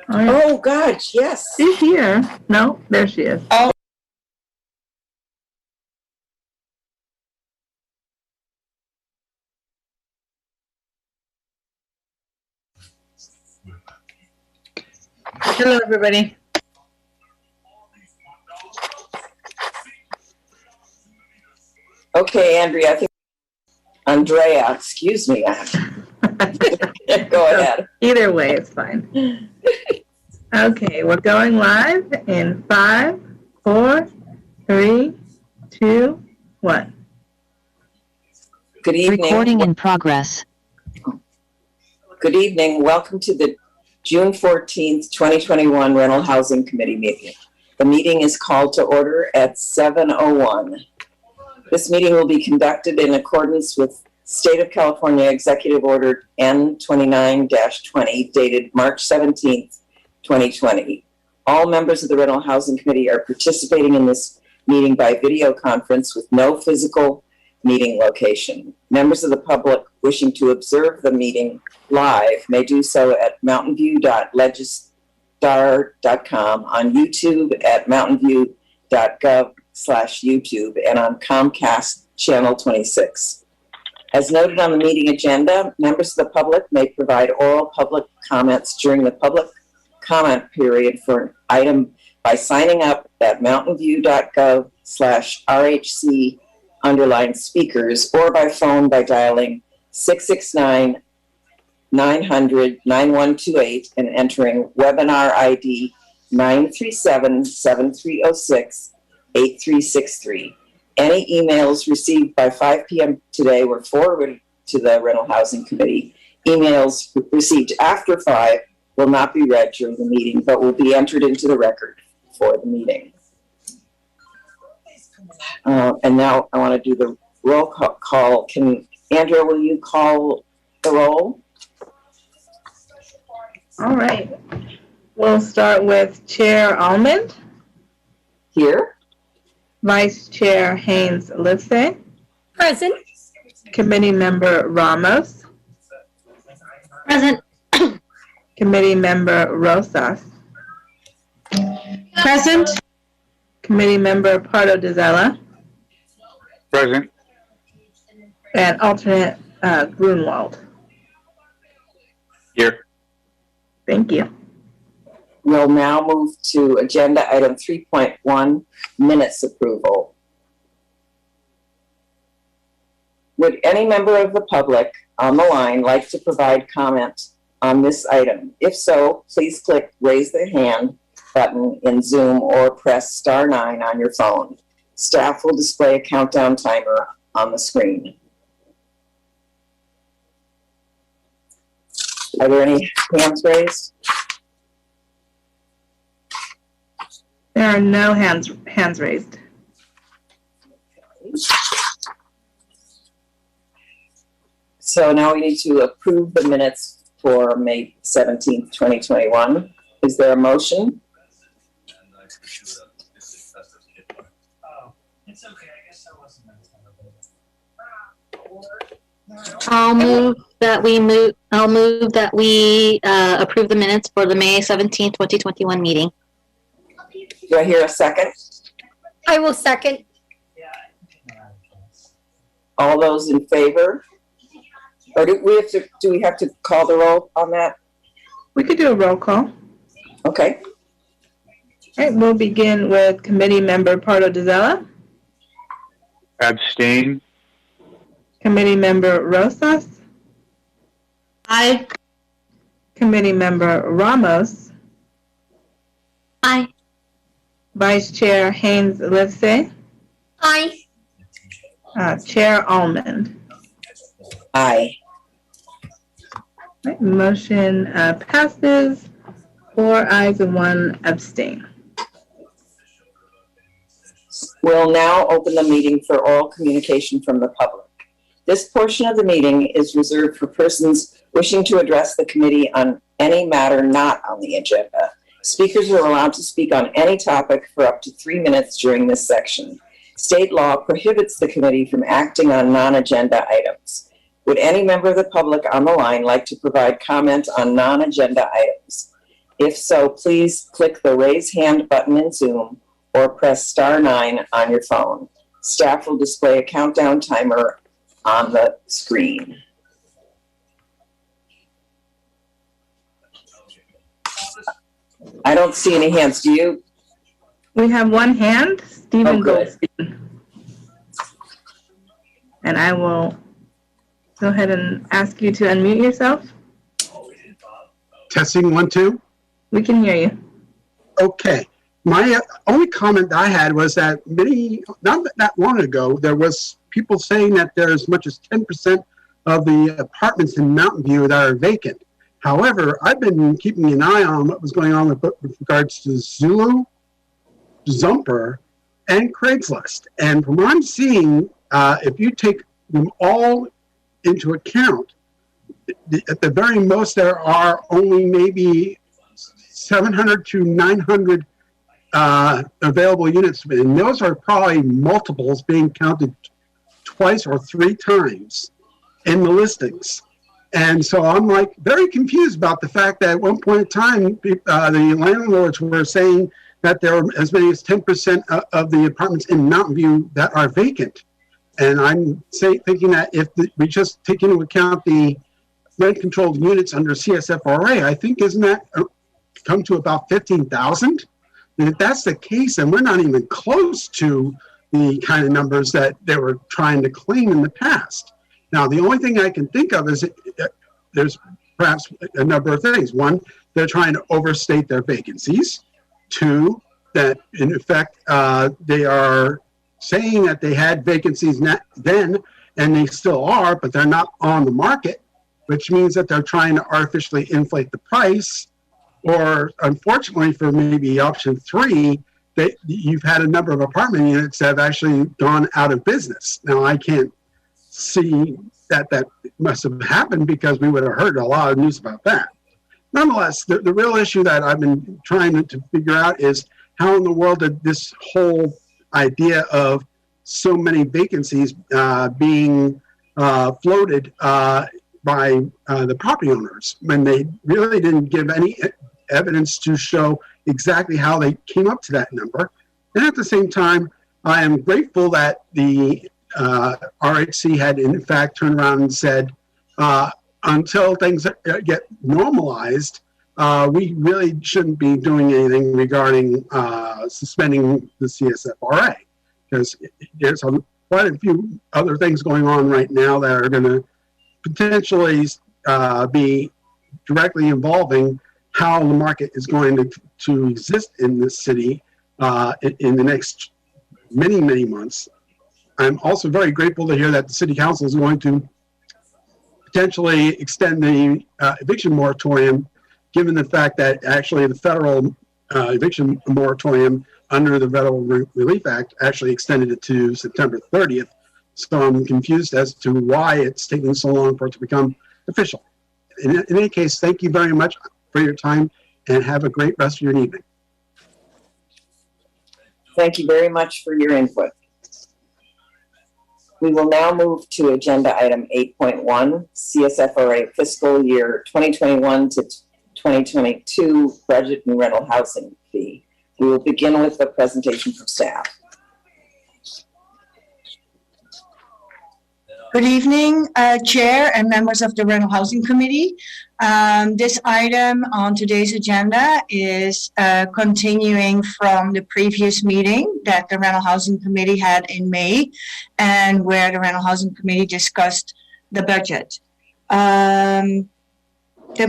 Oh, gosh, yes. She's here. No, there she is. Oh. Hello, everybody. Okay, Andrea, Andrea, excuse me. Go ahead. Either way, it's fine. Okay, we're going live in 5, 4, 3, 2, 1. Good evening. Recording in progress. Good evening. Welcome to the June 14th, 2021 Rental Housing Committee meeting. The meeting is called to order at 7:01. This meeting will be conducted in accordance with State of California Executive Order N29-20 dated March 17th, 2020. All members of the Rental Housing Committee are participating in this meeting by video conference with no physical meeting location. Members of the public wishing to observe the meeting live may do so at mountainview.legistar.com, on YouTube at mountainview.gov/YouTube, and on Comcast Channel 26. As noted on the meeting agenda, members of the public may provide oral public comments during the public comment period for an item by signing up at mountainview.gov/RHC_speakers or by phone by dialing 669-900-9128 and entering webinar ID 937-7306-8363. Any emails received by 5 p.m. today were forwarded to the Rental Housing Committee. Emails received after 5 will not be read during the meeting, but will be entered into the record for the meeting. And now I want to do the roll call. Andrea, will you call the roll? All right. We'll start with Chair Almond. Here. Vice Chair Haynes-Livesay. Present. Committee Member Ramos. Present. Committee Member Rosas. Present. Committee Member Pardo Dizella. Present. And alternate Grunwald. Here. Thank you. We'll now move to agenda item 3.1, minutes approval. Would any member of the public on the line like to provide comment on this item? If so, please click raise the hand button in Zoom or press *9 on your phone. Staff will display a countdown timer on the screen. Are there any hands raised? There are no hands raised. So now we need to approve the minutes for May 17th, 2021. Is there a motion? It's okay. I guess I wasn't. I'll move that we approve the minutes for the May 17th, 2021 meeting. Do I hear a second? I will second. All those in favor? Or do we have to call the roll on that? We could do a roll call. Okay. All right, we'll begin with Committee Member Pardo Dizella. Abstain. Committee Member Rosas. Aye. Committee Member Ramos. Aye. Vice Chair Haynes-Livesay. Aye. Chair Almond. Aye. Right, motion passes. 4 ayes and 1 abstain. We'll now open the meeting for oral communication from the public. This portion of the meeting is reserved for persons wishing to address the committee on any matter not on the agenda. Speakers are allowed to speak on any topic for up to 3 minutes during this section. State law prohibits the committee from acting on non-agenda items. Would any member of the public on the line like to provide comment on non-agenda items? If so, please click the raise hand button in Zoom or press *9 on your phone. Staff will display a countdown timer on the screen. I don't see any hands. Do you? We have one hand, Stephen Oh, good. Goldstein. And I will go ahead and ask you to unmute yourself. Testing 1, 2. We can hear you. Okay. My only comment I had was that not that long ago, there was people saying that there's as much as 10% of the apartments in Mountain View that are vacant. However, I've been keeping an eye on what was going on with regards to Zulu, Zumper, and Craigslist. And from what I'm seeing, if you take them all into account, at the very most, there are only maybe 700 to 900 available units, and those are probably multiples being counted twice or 3 times in the listings. And so I'm like very confused about the fact that at one point in time, the landlords were saying that there are as many as 10% of the apartments in Mountain View that are vacant. And I'm thinking that if we just take into account the rent-controlled units under CSFRA, I think isn't that come to about 15,000? And if that's the case, then we're not even close to the kind of numbers that they were trying to claim in the past. Now, the only thing I can think of is there's perhaps a number of things. One, they're trying to overstate their vacancies. 2, that in effect, they are saying that they had vacancies then, and they still are, but they're not on the market, which means that they're trying to artificially inflate the price. Or unfortunately for maybe option 3, that you've had a number of apartment units that have actually gone out of business. Now, I can't see that must have happened because we would have heard a lot of news about that. Nonetheless, the real issue that I've been trying to figure out is how in the world did this whole idea of so many vacancies being floated by the property owners when they really didn't give any evidence to show exactly how they came up to that number. And at the same time, I am grateful that the RHC had in fact turned around and said, until things get normalized, we really shouldn't be doing anything regarding suspending the CSFRA, because there's quite a few other things going on right now that are going to potentially be directly involving how the market is going to exist in this city in the next many, many months. I'm also very grateful to hear that the City Council is going to potentially extend the eviction moratorium, given the fact that actually the federal eviction moratorium under the Federal Relief Act actually extended it to September 30th. So I'm confused as to why it's taking so long for it to become official. In any case, thank you very much for your time and have a great rest of your evening. Thank you very much for your input. We will now move to agenda item 8.1, CSFRA fiscal year 2021 to 2022 budget and rental housing fee. We will begin with the presentation from staff. Good evening, Chair and members of the Rental Housing Committee. This item on today's agenda is continuing from the previous meeting that the Rental Housing Committee had in May, and where the Rental Housing Committee discussed the budget. The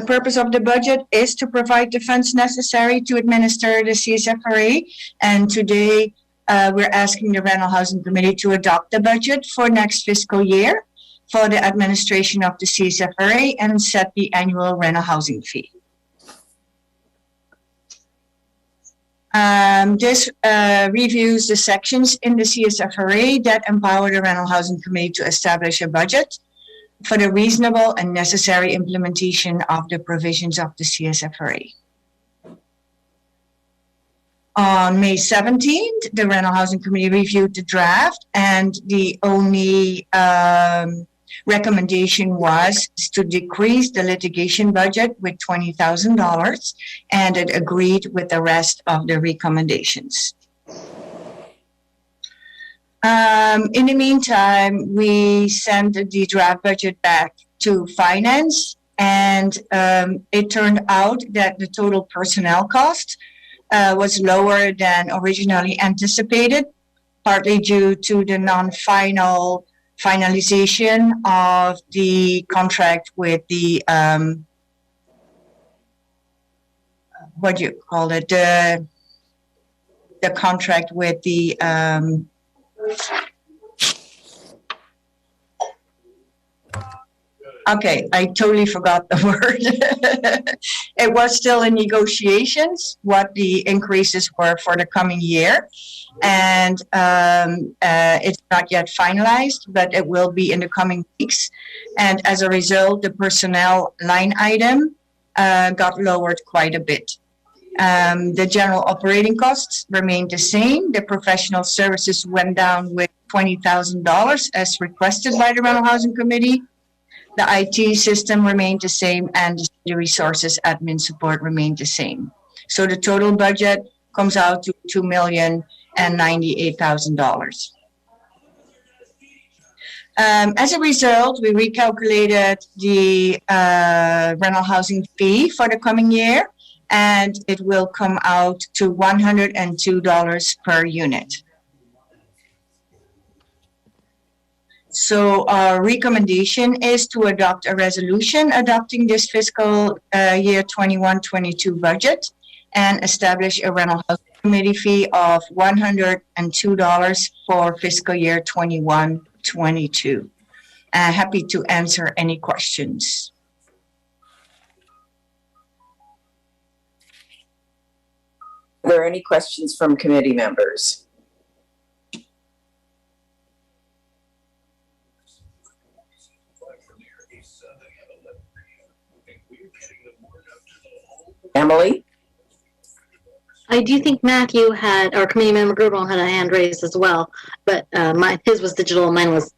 purpose of the budget is to provide the funds necessary to administer the CSFRA, and today we're asking the Rental Housing Committee to adopt the budget for next fiscal year for the administration of the CSFRA and set the annual rental housing fee. This reviews the sections in the CSFRA that empower the Rental Housing Committee to establish a budget for the reasonable and necessary implementation of the provisions of the CSFRA. On May 17th, the Rental Housing Committee reviewed the draft, and the only recommendation was to decrease the litigation budget with $20,000, and it agreed with the rest of the recommendations. In the meantime, we sent the draft budget back to finance, and it turned out that the total personnel cost was lower than originally anticipated, partly due to the finalization of the contract with the what do you call it? The contract with the okay, I totally forgot the word. It was still in negotiations what the increases were for the coming year. And it's not yet finalized, but it will be in the coming weeks. And as a result, the personnel line item got lowered quite a bit. The general operating costs remained the same. The professional services went down with $20,000 as requested by the Rental Housing Committee. The IT system remained the same, and the resources admin support remained the same. So the total budget comes out to $2,098,000. As a result, we recalculated the rental housing fee for the coming year, and it will come out to $102 per unit. So our recommendation is to adopt a resolution adopting this fiscal year 21-22 budget and establish a rental housing committee fee of $102 for fiscal year 21-22. Happy to answer any questions. Are there any questions from committee members? Emily? I do think Matthew had, our committee member Gerbil had a hand raised as well, but his was digital, mine was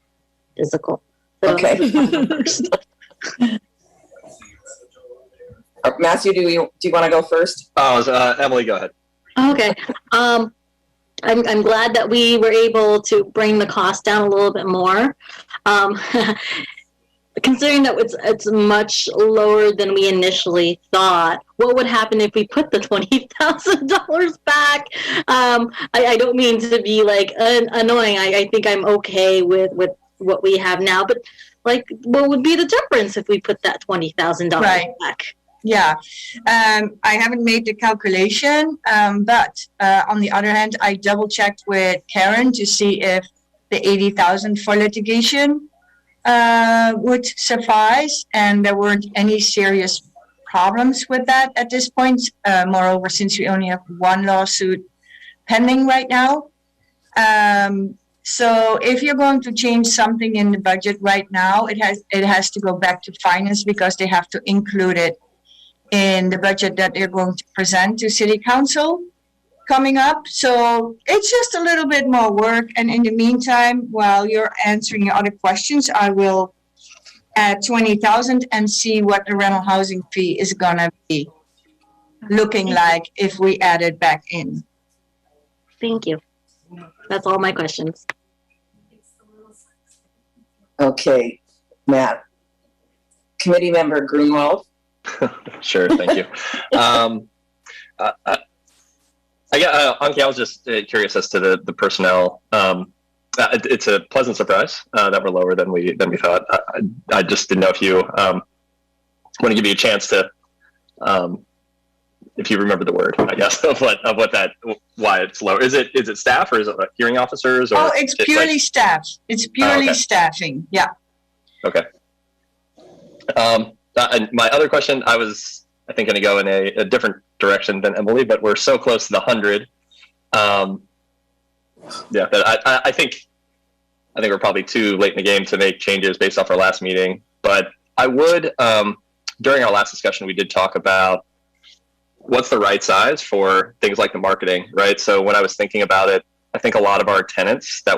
physical. So Okay. Matthew, do you want to go first? Emily, go ahead. Okay. I'm glad that we were able to bring the cost down a little bit more. Considering that it's much lower than we initially thought, what would happen if we put the $20,000 back? I don't mean to be like annoying. I think I'm okay with what we have now, but like, what would be the difference if we put that $20,000 back? Yeah, I haven't made the calculation, but on the other hand, I double checked with Karen to see if the $80,000 for litigation would suffice, and there weren't any serious problems with that at this point. Moreover, since we only have one lawsuit pending right now. So if you're going to change something in the budget right now, it has to go back to finance because they have to include it in the budget that they're going to present to City Council coming up. So it's just a little bit more work. And in the meantime, while you're answering your other questions, I will add 20,000 and see what the rental housing fee is gonna be looking like if we add it back in. Thank you. That's all my questions. Okay, Matt. Committee member Greenwald. Sure, thank you. Anki, I was just curious as to the personnel. It's a pleasant surprise that we're lower than we thought. I just didn't know if you want to give you a chance to, if you remember the word, I guess, of why it's lower. Is it staff or is it like hearing officers? Or it's purely staff. It's purely staffing. Yeah. Okay. And my other question, I think going to go in a different direction than Emily, but we're so close to the 100. But I think we're probably too late in the game to make changes based off our last meeting. But I would, during our last discussion, we did talk about what's the right size for things like the marketing, right? So when I was thinking about it, I think a lot of our tenants that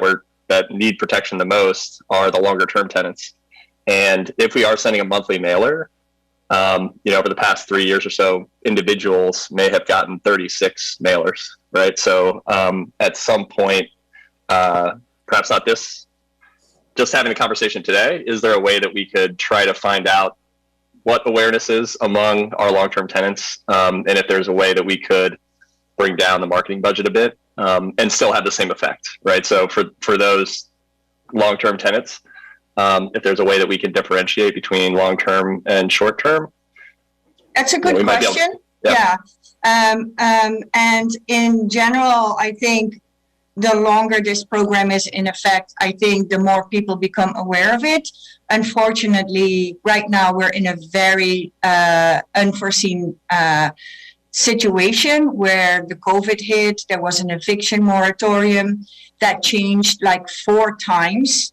need protection the most are the longer term tenants. And if we are sending a monthly mailer, over the past 3 years or so, individuals may have gotten 36 mailers, right? So at some point, perhaps not this, just having a conversation today, is there a way that we could try to find out what awareness is among our long-term tenants, and if there's a way that we could bring down the marketing budget a bit and still have the same effect, right? So for those long-term tenants, if there's a way that we can differentiate between long-term and short-term. That's a good question. Yeah. And in general, I think the longer this program is in effect, I think the more people become aware of it. Unfortunately, right now we're in a very unforeseen situation where the COVID hit. There was an eviction moratorium that changed like 4 times.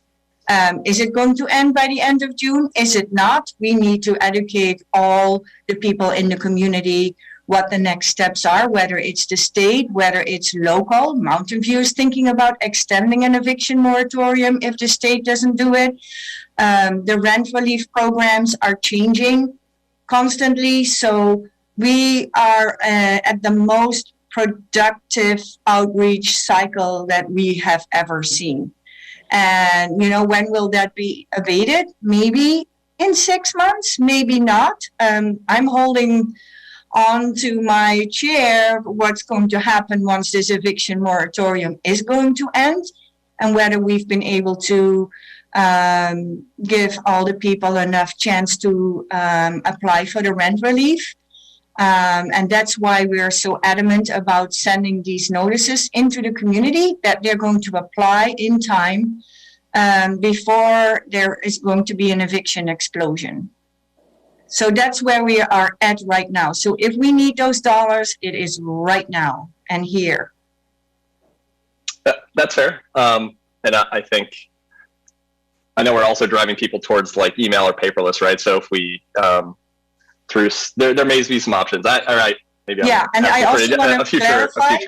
Is it going to end by the end of June? Is it not? We need to educate all the people in the community what the next steps are, whether it's the state, whether it's local. Mountain View is thinking about extending an eviction moratorium if the state doesn't do it. The rent relief programs are changing constantly. So we are at the most productive outreach cycle that we have ever seen. And, when will that be abated? Maybe in 6 months, maybe not. I'm holding on to my chair what's going to happen once this eviction moratorium is going to end, and whether we've been able to give all the people enough chance to apply for the rent relief. And that's why we are so adamant about sending these notices into the community that they're going to apply in time before there is going to be an eviction explosion. So that's where we are at right now. So if we need those dollars, it is right now and here. That's fair. And I think, I know we're also driving people towards like email or paperless, right? So if we, there may be some options. All right. Maybe and I also want to clarify.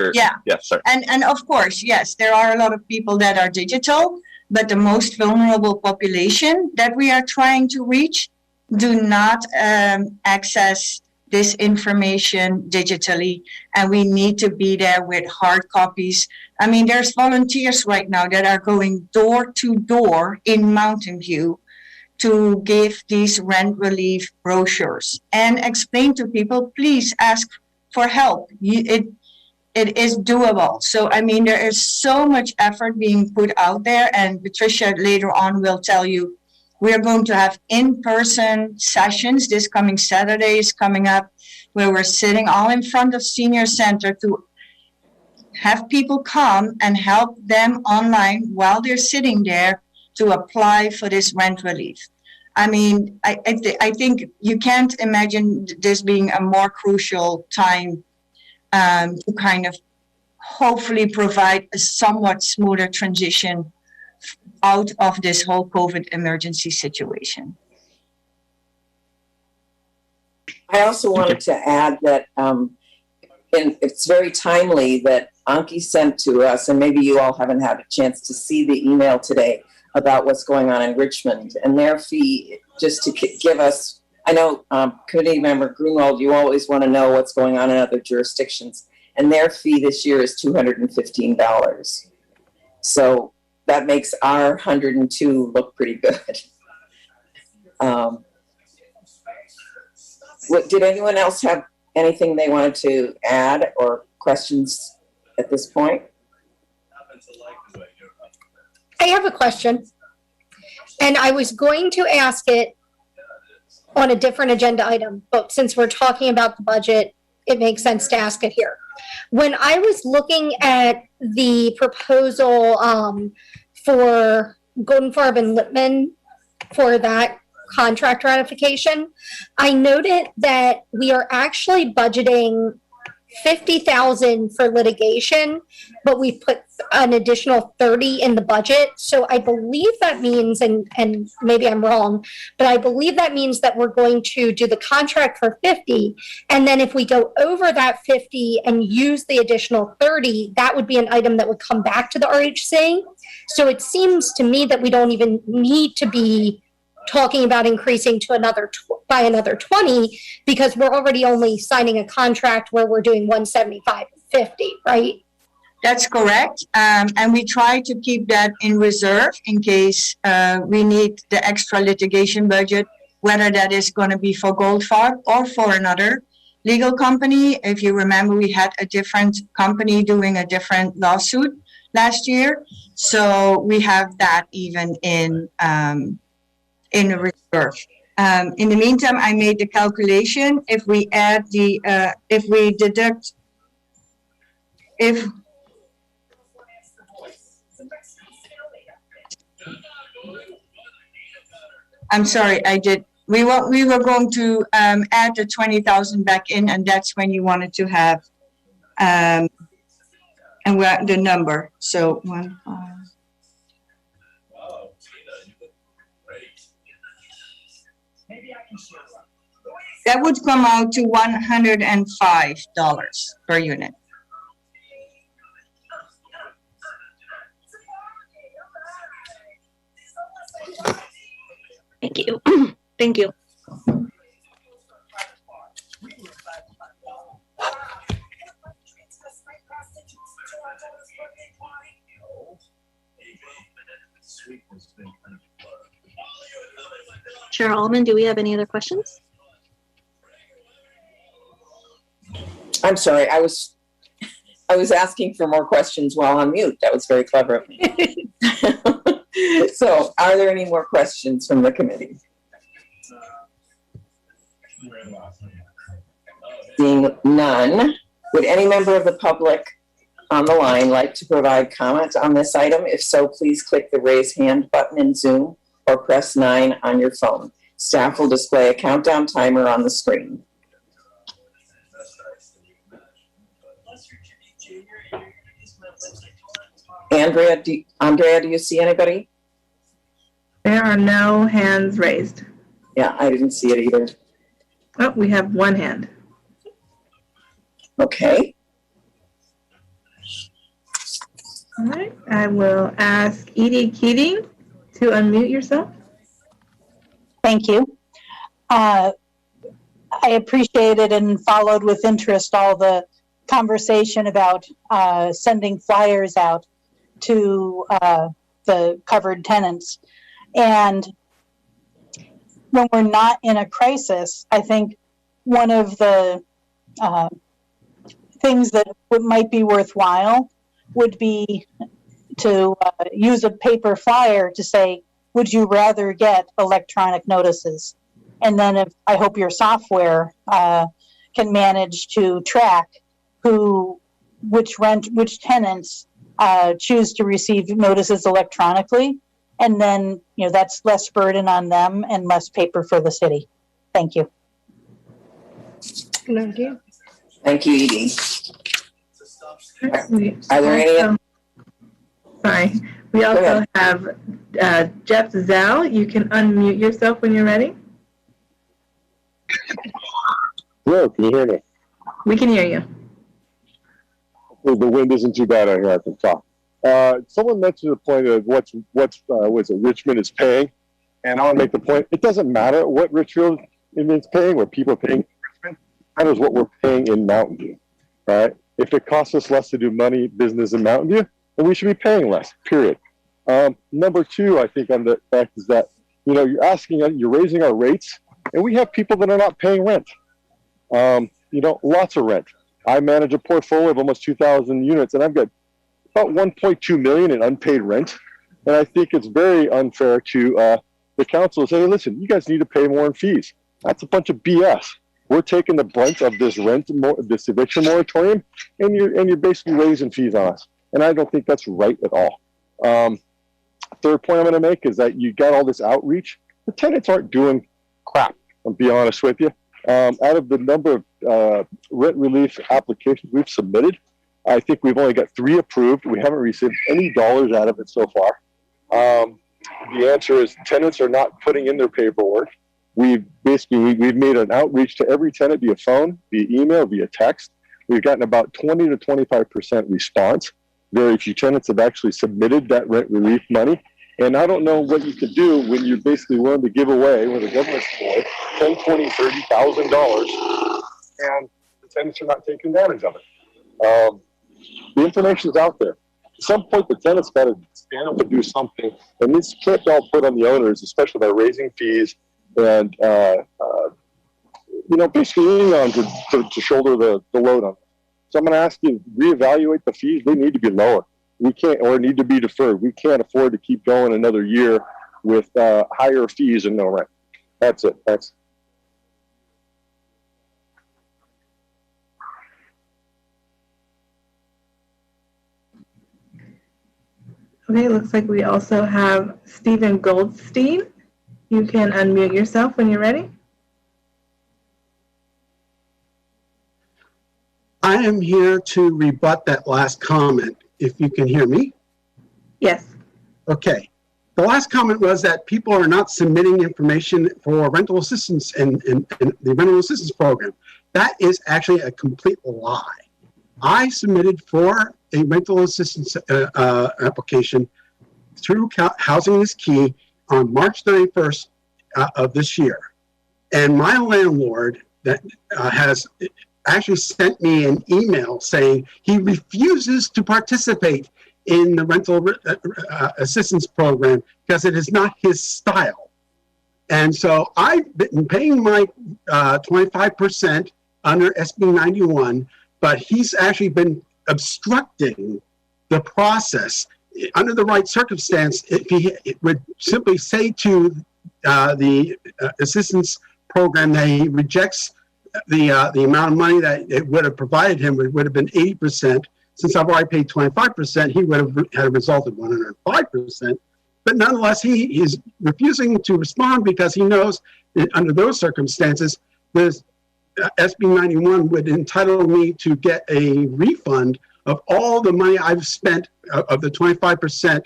Sorry. And of course, yes, there are a lot of people that are digital, but the most vulnerable population that we are trying to reach do not access this information digitally, and we need to be there with hard copies. I mean, there's volunteers right now that are going door to door in Mountain View to give these rent relief brochures and explain to people, please ask for help. It is doable. So, I mean, there is so much effort being put out there, and Patricia later on will tell you, we are going to have in-person sessions. This coming Saturday is coming up, where we're sitting all in front of Senior Center to have people come and help them online while they're sitting there to apply for this rent relief. I mean, I think you can't imagine this being a more crucial time to kind of hopefully provide a somewhat smoother transition out of this whole COVID emergency situation. I also wanted to add that it's very timely that Anki sent to us, and maybe you all haven't had a chance to see the email today about what's going on in Richmond and their fee, just to give us, I know committee member Grunwald, you always want to know what's going on in other jurisdictions, and their fee this year is $215. So that makes our 102 look pretty good. Did anyone else have anything they wanted to add or questions at this point? I have a question, and I was going to ask it on a different agenda item, but since we're talking about the budget, it makes sense to ask it here. When I was looking at the proposal for Goldenfarb and Lippman for that contract ratification, I noted that we are actually budgeting $50,000 for litigation, but we put an additional $30,000 in the budget. So I believe that means, and maybe I'm wrong, but I believe that means that we're going to do the contract for $50,000, and then if we go over that $50,000 and use the additional $30,000, that would be an item that would come back to the RHC. So it seems to me that we don't even need to be talking about increasing to by another 20 because we're already only signing a contract where we're doing 175 and 50, right? That's correct. And we try to keep that in reserve in case we need the extra litigation budget, whether that is going to be for Goldfarb or for another legal company. If you remember, we had a different company doing a different lawsuit last year. So we have that even in reserve. In the meantime, I made the calculation. If we add I'm sorry, I did. We were going to add the 20,000 back in, and that's when you wanted to have and we're the number. So 1, 5. That would come out to $105 per unit. Thank you. Thank you. Chair Allman, do we have any other questions? I'm sorry, I was asking for more questions while on mute. That was very clever of me. So, are there any more questions from the committee? Seeing none, would any member of the public on the line like to provide comment on this item? If so, please click the raise hand button in Zoom or press 9 on your phone. Staff will display a countdown timer on the screen. Andrea, do you see anybody? There are no hands raised. Yeah, I didn't see it either. Oh, we have one hand. Okay. All right, I will ask Edie Keating to unmute yourself. Thank you. I appreciated and followed with interest all the conversation about sending flyers out to the covered tenants. And when we're not in a crisis, I think one of the things that might be worthwhile would be to use a paper flyer to say, would you rather get electronic notices? And then I hope your software can manage to track which tenants choose to receive notices electronically. And then, that's less burden on them and less paper for the city. Thank you. Good idea. Thank you, Edie. Are there any? Sorry. We also have Jeff Zell. You can unmute yourself when you're ready. Hello, can you hear me? We can hear you. The wind isn't too bad out here. I can talk. Someone mentioned the point of what's Richmond is paying, and I want to make the point. It doesn't matter what Richmond is paying, what people are paying in Richmond. It matters what we're paying in Mountain View, right? If it costs us less to do business in Mountain View, then we should be paying less. Period. Number two, I think on the fact is that you're raising our rates, and we have people that are not paying rent. Lots of rent. I manage a portfolio of almost 2,000 units, and I've got about 1.2 million in unpaid rent. And I think it's very unfair to the council to say, hey, listen, you guys need to pay more in fees. That's a bunch of BS. We're taking the brunt of this this eviction moratorium, and you're basically raising fees on us. And I don't think that's right at all. Third point I'm going to make is that you got all this outreach. The tenants aren't doing crap, I'll be honest with you. Out of the number of rent relief applications we've submitted, I think we've only got 3 approved. We haven't received any dollars out of it so far. The answer is tenants are not putting in their paperwork. We've made an outreach to every tenant via phone, via email, via text. We've gotten about 20 to 25% response. Very few tenants have actually submitted that rent relief money. And I don't know what you could do when you're basically willing to give away, with a government support, $10, $20, $30,000, and the tenants are not taking advantage of it. The information's out there. At some point, the tenant's got to stand up and do something, and this can't be all put on the owners, especially by raising fees and basically leaning on to shoulder the load on it. So I'm going to ask you to reevaluate the fees. They need to be lower. We can't, or need to be deferred. We can't afford to keep going another year with higher fees and no rent. That's it. Thanks. Okay, it looks like we also have Stephen Goldstein. You can unmute yourself when you're ready. I am here to rebut that last comment, if you can hear me. Yes. Okay. The last comment was that people are not submitting information for rental assistance and the rental assistance program. That is actually a complete lie. I submitted for a rental assistance application through Housing is Key on March 31st of this year. And my landlord that has actually sent me an email saying he refuses to participate in the rental assistance program because it is not his style. And so I've been paying my 25% under SB 91, but he's actually been obstructing the process. Under the right circumstance, if he would simply say to the assistance program that he rejects the amount of money that it would have provided him, it would have been 80%. Since I've already paid 25%, he would have had a result of 105%. But nonetheless, he is refusing to respond because he knows that under those circumstances, the SB 91 would entitle me to get a refund of all the money I've spent of the 25%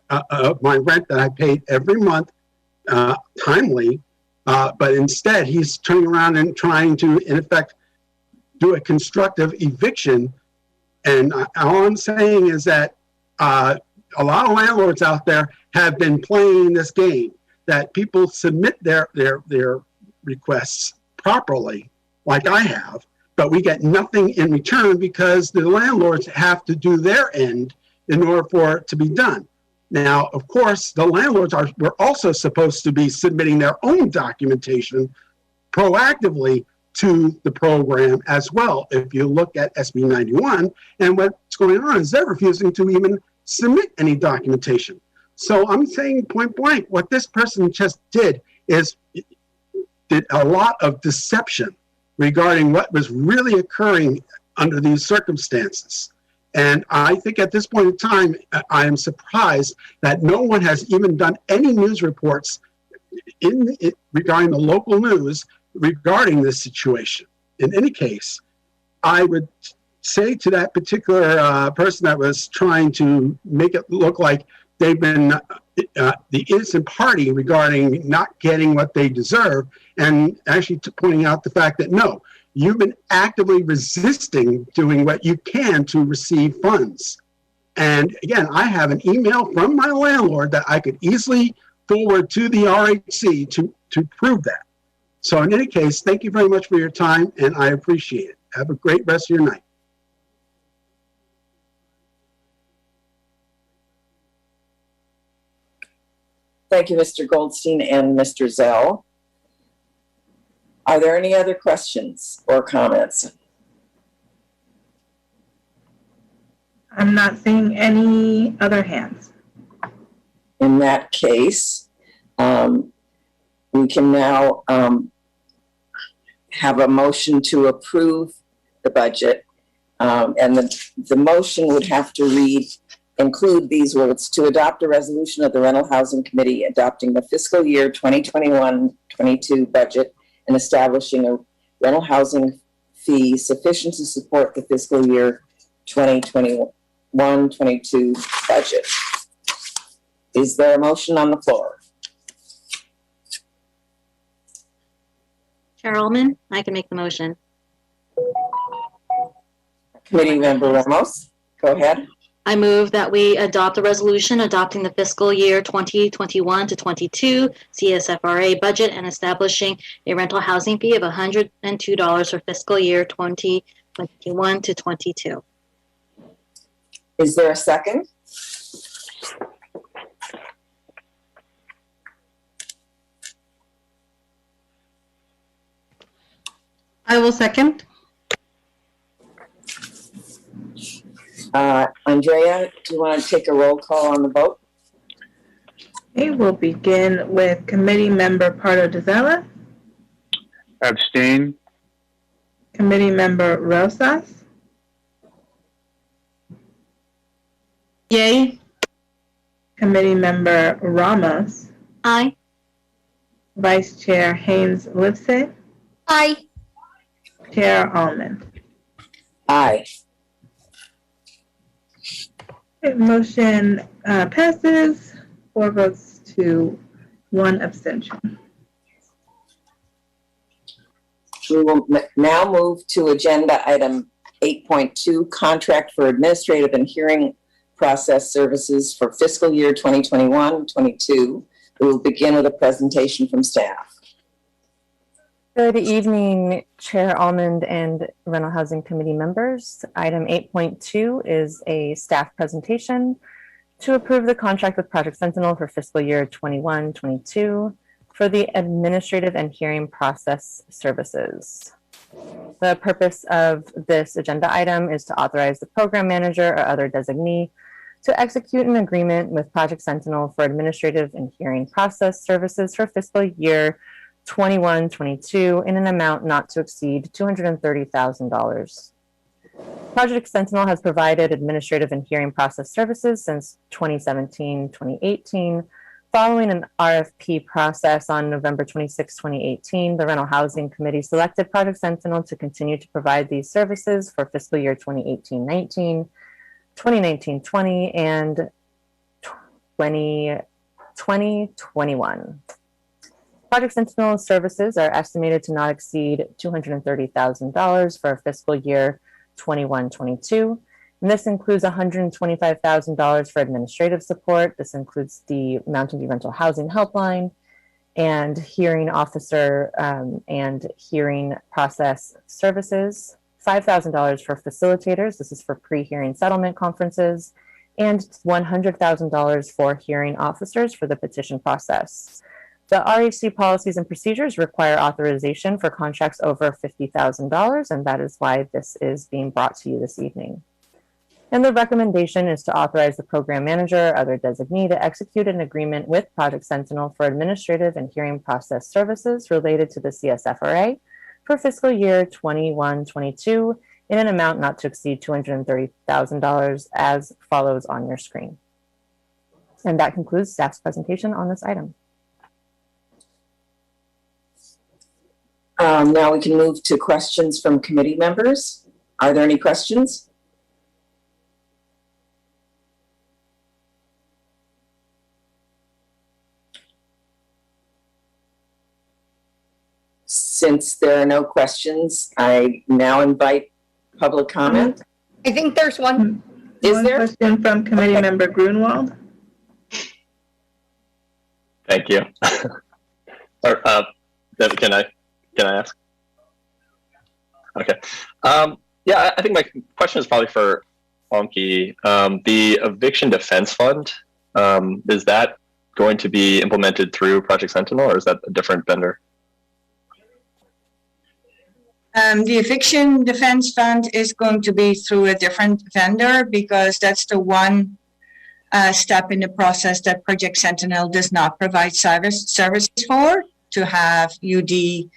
of my rent that I paid every month timely. But instead, he's turning around and trying to, in effect, do a constructive eviction. And all I'm saying is that a lot of landlords out there have been playing this game, that people submit their requests properly, like I have, but we get nothing in return because the landlords have to do their end in order for it to be done. Now, of course, the landlords were also supposed to be submitting their own documentation proactively to the program as well. If you look at SB 91, and what's going on is they're refusing to even submit any documentation. So I'm saying point blank, what this person just did is did a lot of deception regarding what was really occurring under these circumstances. And I think at this point in time, I am surprised that no one has even done any news reports regarding the local news regarding this situation. In any case, I would say to that particular person that was trying to make it look like they've been the innocent party regarding not getting what they deserve, and actually pointing out the fact that no, you've been actively resisting doing what you can to receive funds. And again, I have an email from my landlord that I could easily forward to the RHC to prove that. So in any case, thank you very much for your time, and I appreciate it. Have a great rest of your night. Thank you, Mr. Goldstein and Mr. Zell. Are there any other questions or comments? I'm not seeing any other hands. In that case, we can now have a motion to approve the budget. And the motion would have to include these words: to adopt a resolution of the Rental Housing Committee adopting the fiscal year 2021-22 budget and establishing a rental housing fee sufficient to support the fiscal year 2021-22 budget. Is there a motion on the floor? Chairwoman, I can make the motion. Committee Member Ramos, go ahead. I move that we adopt a resolution adopting the fiscal year 2021 to 22 CSFRA budget and establishing a rental housing fee of $102 for fiscal year 2021 to 22. Is there a second? I will second. Andrea, do you want to take a roll call on the vote? Okay, we'll begin with Committee Member Pardo Dizella, Abstain. Committee Member Rosas, Yay. Committee Member Ramos, Aye. Vice Chair Haynes Lipset, Aye. Chair Almond. Aye. Okay, motion passes 4 votes to 1 abstention. We will now move to agenda item 8.2, contract for administrative and hearing process services for fiscal year 2021-22. We will begin with a presentation from staff. Good evening, Chair Almond and Rental Housing Committee members. Item 8.2 is a staff presentation to approve the contract with Project Sentinel for fiscal year 21-22 for the administrative and hearing process services. The purpose of this agenda item is to authorize the program manager or other designee to execute an agreement with Project Sentinel for administrative and hearing process services for fiscal year 21-22 in an amount not to exceed $230,000. Project Sentinel has provided administrative and hearing process services since 2017-2018. Following an RFP process on November 26, 2018, the Rental Housing Committee selected Project Sentinel to continue to provide these services for fiscal year 2018-19, 2019-20, and 2020-21. Project Sentinel services are estimated to not exceed $230,000 for fiscal year 21-22. And this includes $125,000 for administrative support. This includes the Mountain View Rental Housing Helpline and hearing officer and hearing process services. $5,000 for facilitators. This is for pre-hearing settlement conferences, and $100,000 for hearing officers for the petition process. The RHC policies and procedures require authorization for contracts over $50,000, and that is why this is being brought to you this evening. And the recommendation is to authorize the program manager or other designee to execute an agreement with Project Sentinel for administrative and hearing process services related to the CSFRA for fiscal year 21-22 in an amount not to exceed $230,000 as follows on your screen. And that concludes staff's presentation on this item. Now we can move to questions from committee members. Are there any questions? Since there are no questions, I now invite public comment. I think there's one. Is there? Question from Committee Member Grunwald. Thank you. Can I ask? Okay. Yeah, I think my question is probably for Onki. The eviction defense fund, is that going to be implemented through Project Sentinel, or is that a different vendor? The eviction defense fund is going to be through a different vendor because that's the one step in the process that Project Sentinel does not provide services for, to have UD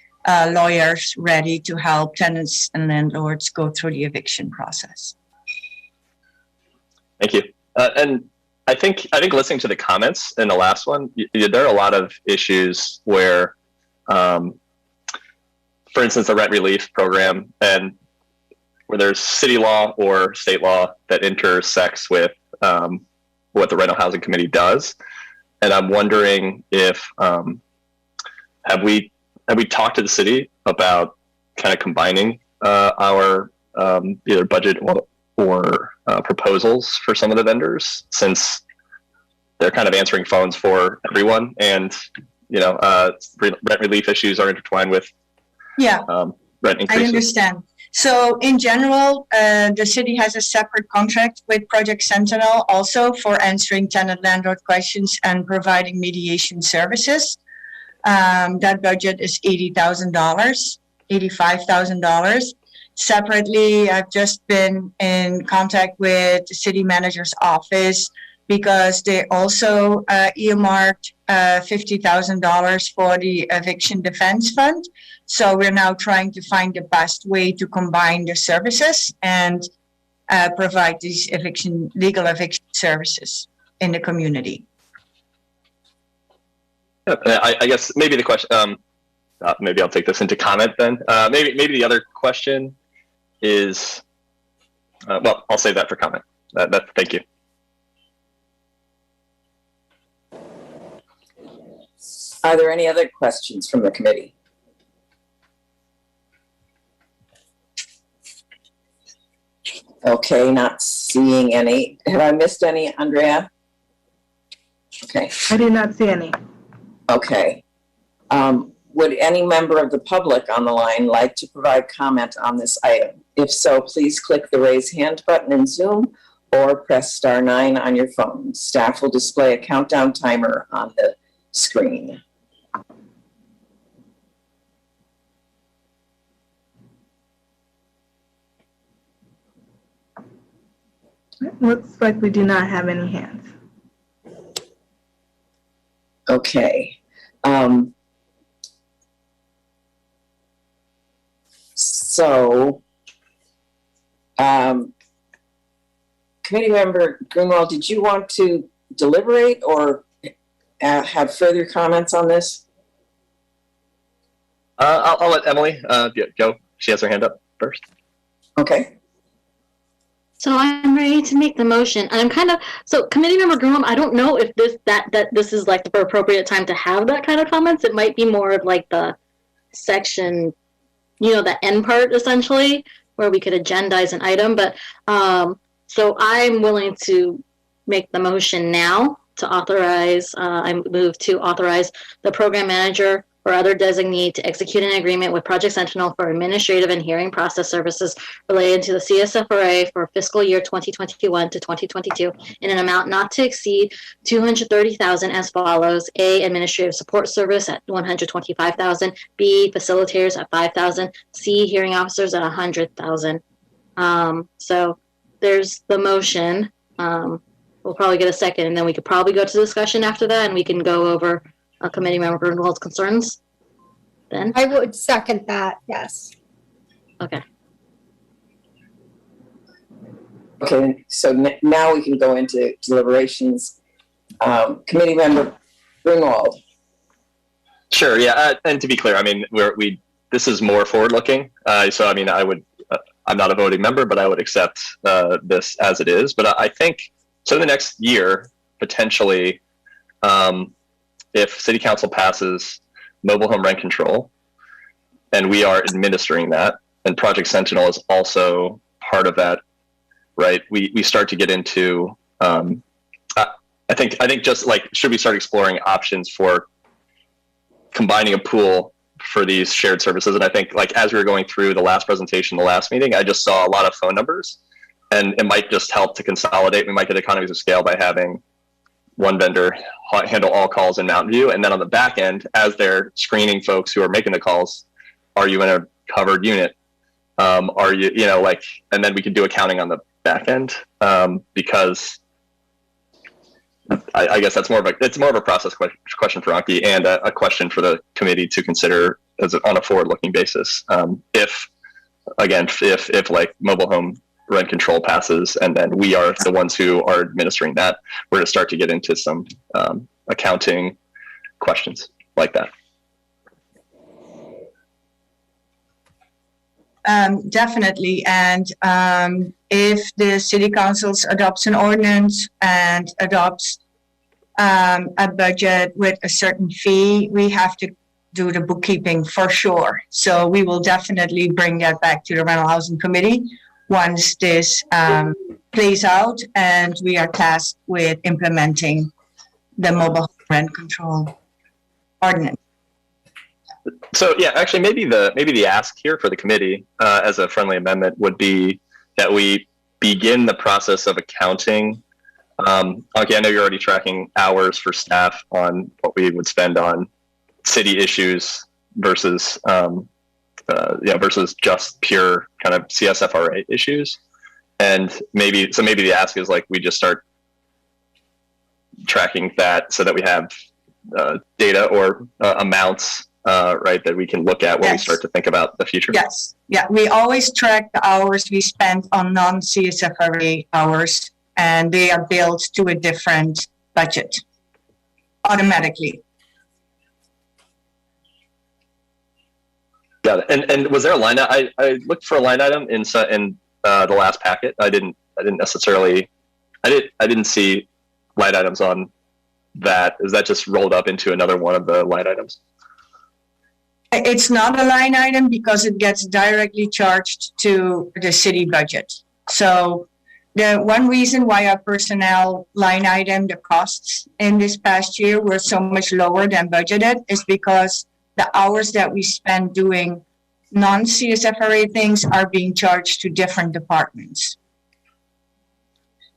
lawyers ready to help tenants and landlords go through the eviction process. Thank you. And I think listening to the comments in the last one, there are a lot of issues where, for instance, the rent relief program, and where there's city law or state law that intersects with what the Rental Housing Committee does. And I'm wondering if have we talked to the city about kind of combining our either budget for proposals for some of the vendors, since they're kind of answering phones for everyone, and rent relief issues are intertwined with rent increases. I understand. So in general, the city has a separate contract with Project Sentinel also for answering tenant landlord questions and providing mediation services. That budget is $80,000, $85,000. Separately, I've just been in contact with the city manager's office because they also earmarked $50,000 for the eviction defense fund. So we're now trying to find the best way to combine the services and provide these legal eviction services in the community. I guess maybe the question, maybe I'll take this into comment then. Maybe the other question is, well, I'll save that for comment. Thank you. Are there any other questions from the committee? Okay, not seeing any. Have I missed any, Andrea? Okay. I did not see any. Okay. Would any member of the public on the line like to provide comment on this item? If so, please click the raise hand button in Zoom or press *9 on your phone. Staff will display a countdown timer on the screen. Looks like we do not have any hands. Okay. Committee member Greenwald, did you want to deliberate or have further comments on this? I'll let Emily go. She has her hand up first. Okay. So I'm ready to make the motion. I'm committee member Greenwald, I don't know if this is like the appropriate time to have that kind of comments. It might be more of like the section, the end part essentially, where we could agendize an item. But so I'm willing to make the motion now to authorize, I move to authorize the program manager or other designee to execute an agreement with Project Sentinel for administrative and hearing process services related to the CSFRA for fiscal year 2021 to 2022 in an amount not to exceed $230,000 as follows: A, administrative support service at $125,000, B, facilitators at $5,000, C, hearing officers at $100,000. So there's the motion. We'll probably get a second, and then we could probably go to discussion after that, and we can go over committee member Greenwald's concerns then. I would second that, yes. Okay. Okay, so now we can go into deliberations. Committee member Greenwald. Sure, yeah, and to be clear, I mean, this is more forward-looking. So, I mean, I'm not a voting member, but I would accept this as it is. But I think, so in the next year, potentially, if City Council passes mobile home rent control, and we are administering that, and Project Sentinel is also part of that, right? We start to get into, I think just like, should we start exploring options for combining a pool for these shared services? And I think, like, as we were going through the last presentation, the last meeting, I just saw a lot of phone numbers, and it might just help to consolidate. We might get economies of scale by having one vendor handle all calls in Mountain View, and then on the back end, as they're screening folks who are making the calls, are you in a covered unit? Are you, and then we can do accounting on the back end, because I guess that's more of a process question for Anki, and a question for the committee to consider on a forward-looking basis. If like mobile home rent control passes, and then we are the ones who are administering that, we're going to start to get into some accounting questions like that. Definitely. And if the city council adopts an ordinance and adopts a budget with a certain fee, we have to do the bookkeeping for sure. So we will definitely bring that back to the rental housing committee once this plays out and we are tasked with implementing the mobile rent control ordinance. So yeah, actually, maybe the ask here for the committee as a friendly amendment would be that we begin the process of accounting. Okay, I know you're already tracking hours for staff on what we would spend on city issues versus versus just pure kind of CSFRA issues, and maybe the ask is like we just start tracking that so that we have data or amounts. Right, that we can look at when we start to think about the future. Yes, yeah, we always track the hours we spend on non-CSFRA hours, and they are billed to a different budget automatically. Got it. And was there a line? I looked for a line item in the last packet. I didn't see line items on that. Is that just rolled up into another one of the line items? It's not a line item because it gets directly charged to the city budget. So the one reason why our personnel line item, the costs in this past year were so much lower than budgeted is because the hours that we spend doing non-CSFRA things are being charged to different departments.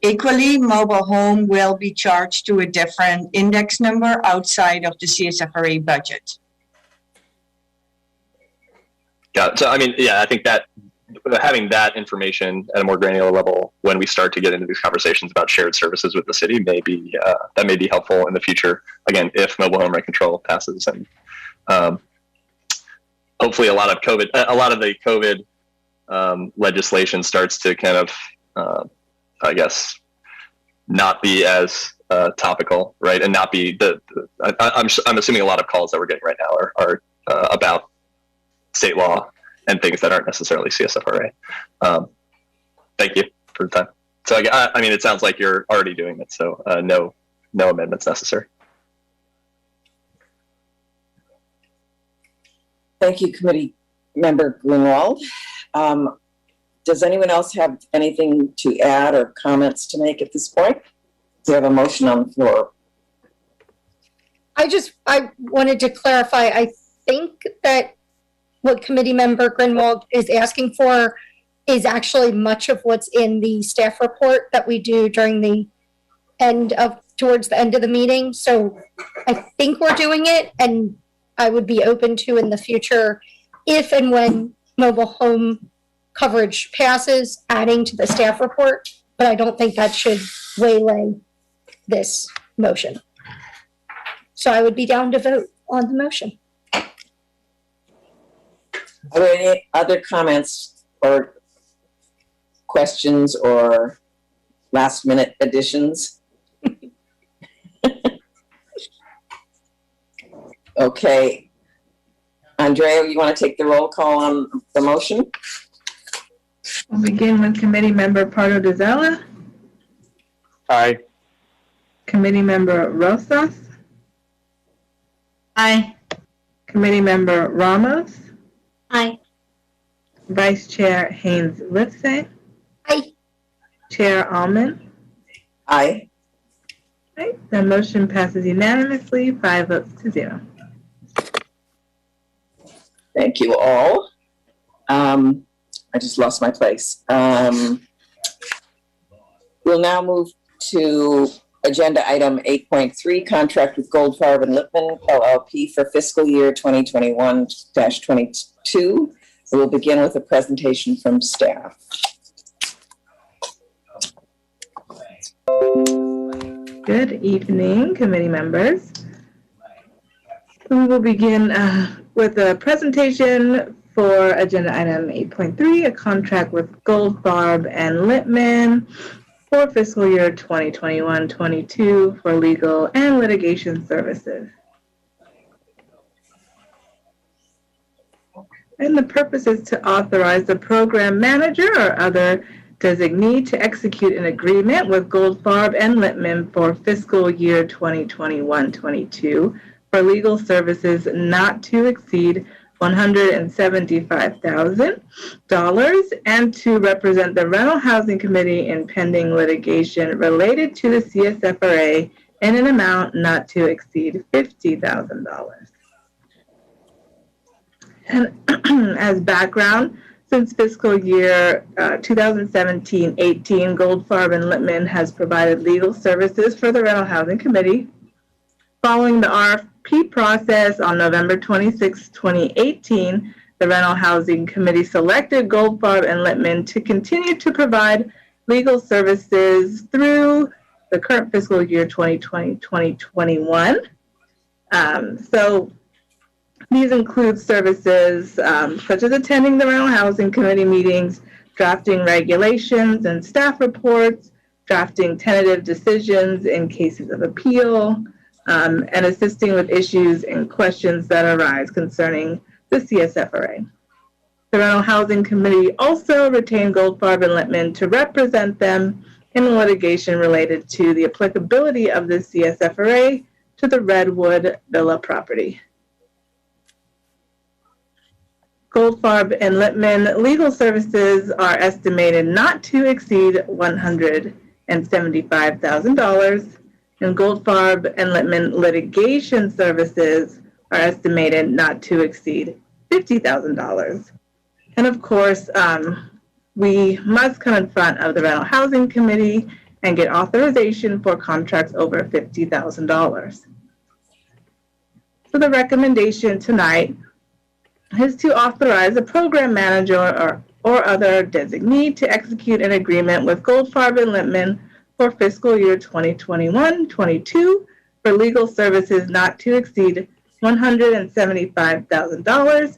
Equally, mobile home will be charged to a different index number outside of the CSFRA budget. Got it. So, I mean, yeah, I think that having that information at a more granular level when we start to get into these conversations about shared services with the city may be helpful in the future. Again, if mobile home rent control passes, and hopefully a lot of the COVID legislation starts to kind of, I guess, not be as topical, right, and not be I'm assuming a lot of calls that we're getting right now are about state law and things that aren't necessarily CSFRA. Thank you for the time. So I mean, it sounds like you're already doing it, so no amendments necessary. Thank you, Committee Member Grunwald. Does anyone else have anything to add or comments to make at this point? We have a motion on the floor. I wanted to clarify, I think that what Committee Member Grunwald is asking for is actually much of what's in the staff report that we do during the towards the end of the meeting. So I think we're doing it, and I would be open to in the future, if and when mobile home coverage passes, adding to the staff report, but I don't think that should waylay this motion. So I would be down to vote on the motion. Are there any other comments or questions or last minute additions? Okay. Andrea, you want to take the roll call on the motion? We'll begin with Committee Member Pardo Dizella. Aye. Committee Member Rosas. Aye. Committee Member Ramos. Aye. Vice Chair Haynes Lipsey. Aye. Chair Allman. Aye. Right. The motion passes unanimously, 5 votes to 0. Thank you all. I just lost my place. We'll now move to agenda item 8.3, contract with Goldfarb and Lippman LLP for fiscal year 2021-22. We'll begin with a presentation from staff. Good evening, committee members. We will begin with a presentation for agenda item 8.3, a contract with Goldfarb and Lippman for fiscal year 2021-22 for legal and litigation services. And the purpose is to authorize the program manager or other designee to execute an agreement with Goldfarb and Lippman for fiscal year 2021-22 for legal services not to exceed $175,000 and to represent the Rental Housing Committee in pending litigation related to the CSFRA in an amount not to exceed $50,000. And as background, since fiscal year 2017-18, Goldfarb and Littman has provided legal services for the Rental Housing Committee. Following the RFP process on November 26, 2018, the Rental Housing Committee selected Goldfarb and Littman to continue to provide legal services through the current fiscal year 2020-2021. So these include services such as attending the Rental Housing Committee meetings, drafting regulations and staff reports, drafting tentative decisions in cases of appeal, and assisting with issues and questions that arise concerning the CSFRA. The Rental Housing Committee also retained Goldfarb and Littman to represent them in litigation related to the applicability of the CSFRA to the Redwood Villa property. Goldfarb and Littman legal services are estimated not to exceed $175,000, and Goldfarb and Littman litigation services are estimated not to exceed $50,000. And of course, we must come in front of the Rental Housing Committee and get authorization for contracts over $50,000. So the recommendation tonight is to authorize a program manager or other designee to execute an agreement with Goldfarb and Littman for fiscal year 2021-22 for legal services not to exceed $175,000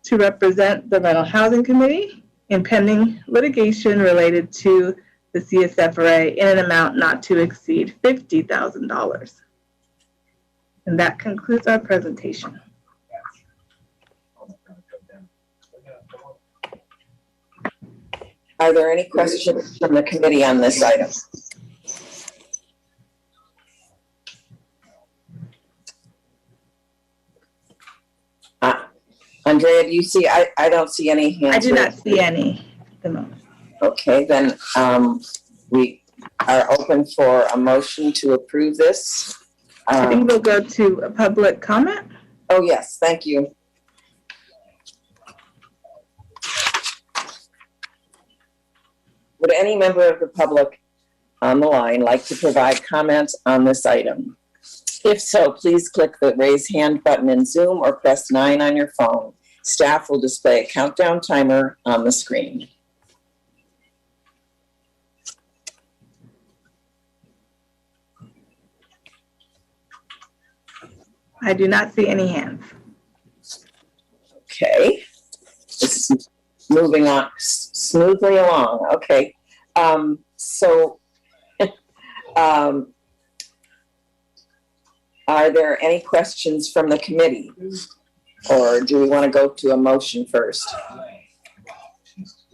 to represent the Rental Housing Committee in pending litigation related to the CSFRA in an amount not to exceed $50,000. And that concludes our presentation. Are there any questions from the committee on this item? Andrea, do you see? I don't see any hands. I do not see any at the moment. Okay, then we are open for a motion to approve this. I think we'll go to a public comment. Oh, yes, thank you. Would any member of the public on the line like to provide comments on this item? If so, please click the raise hand button in Zoom or press 9 on your phone. Staff will display a countdown timer on the screen. I do not see any hands. Okay. This is moving on smoothly along. Okay. Are there any questions from the committee? Or do we want to go to a motion first?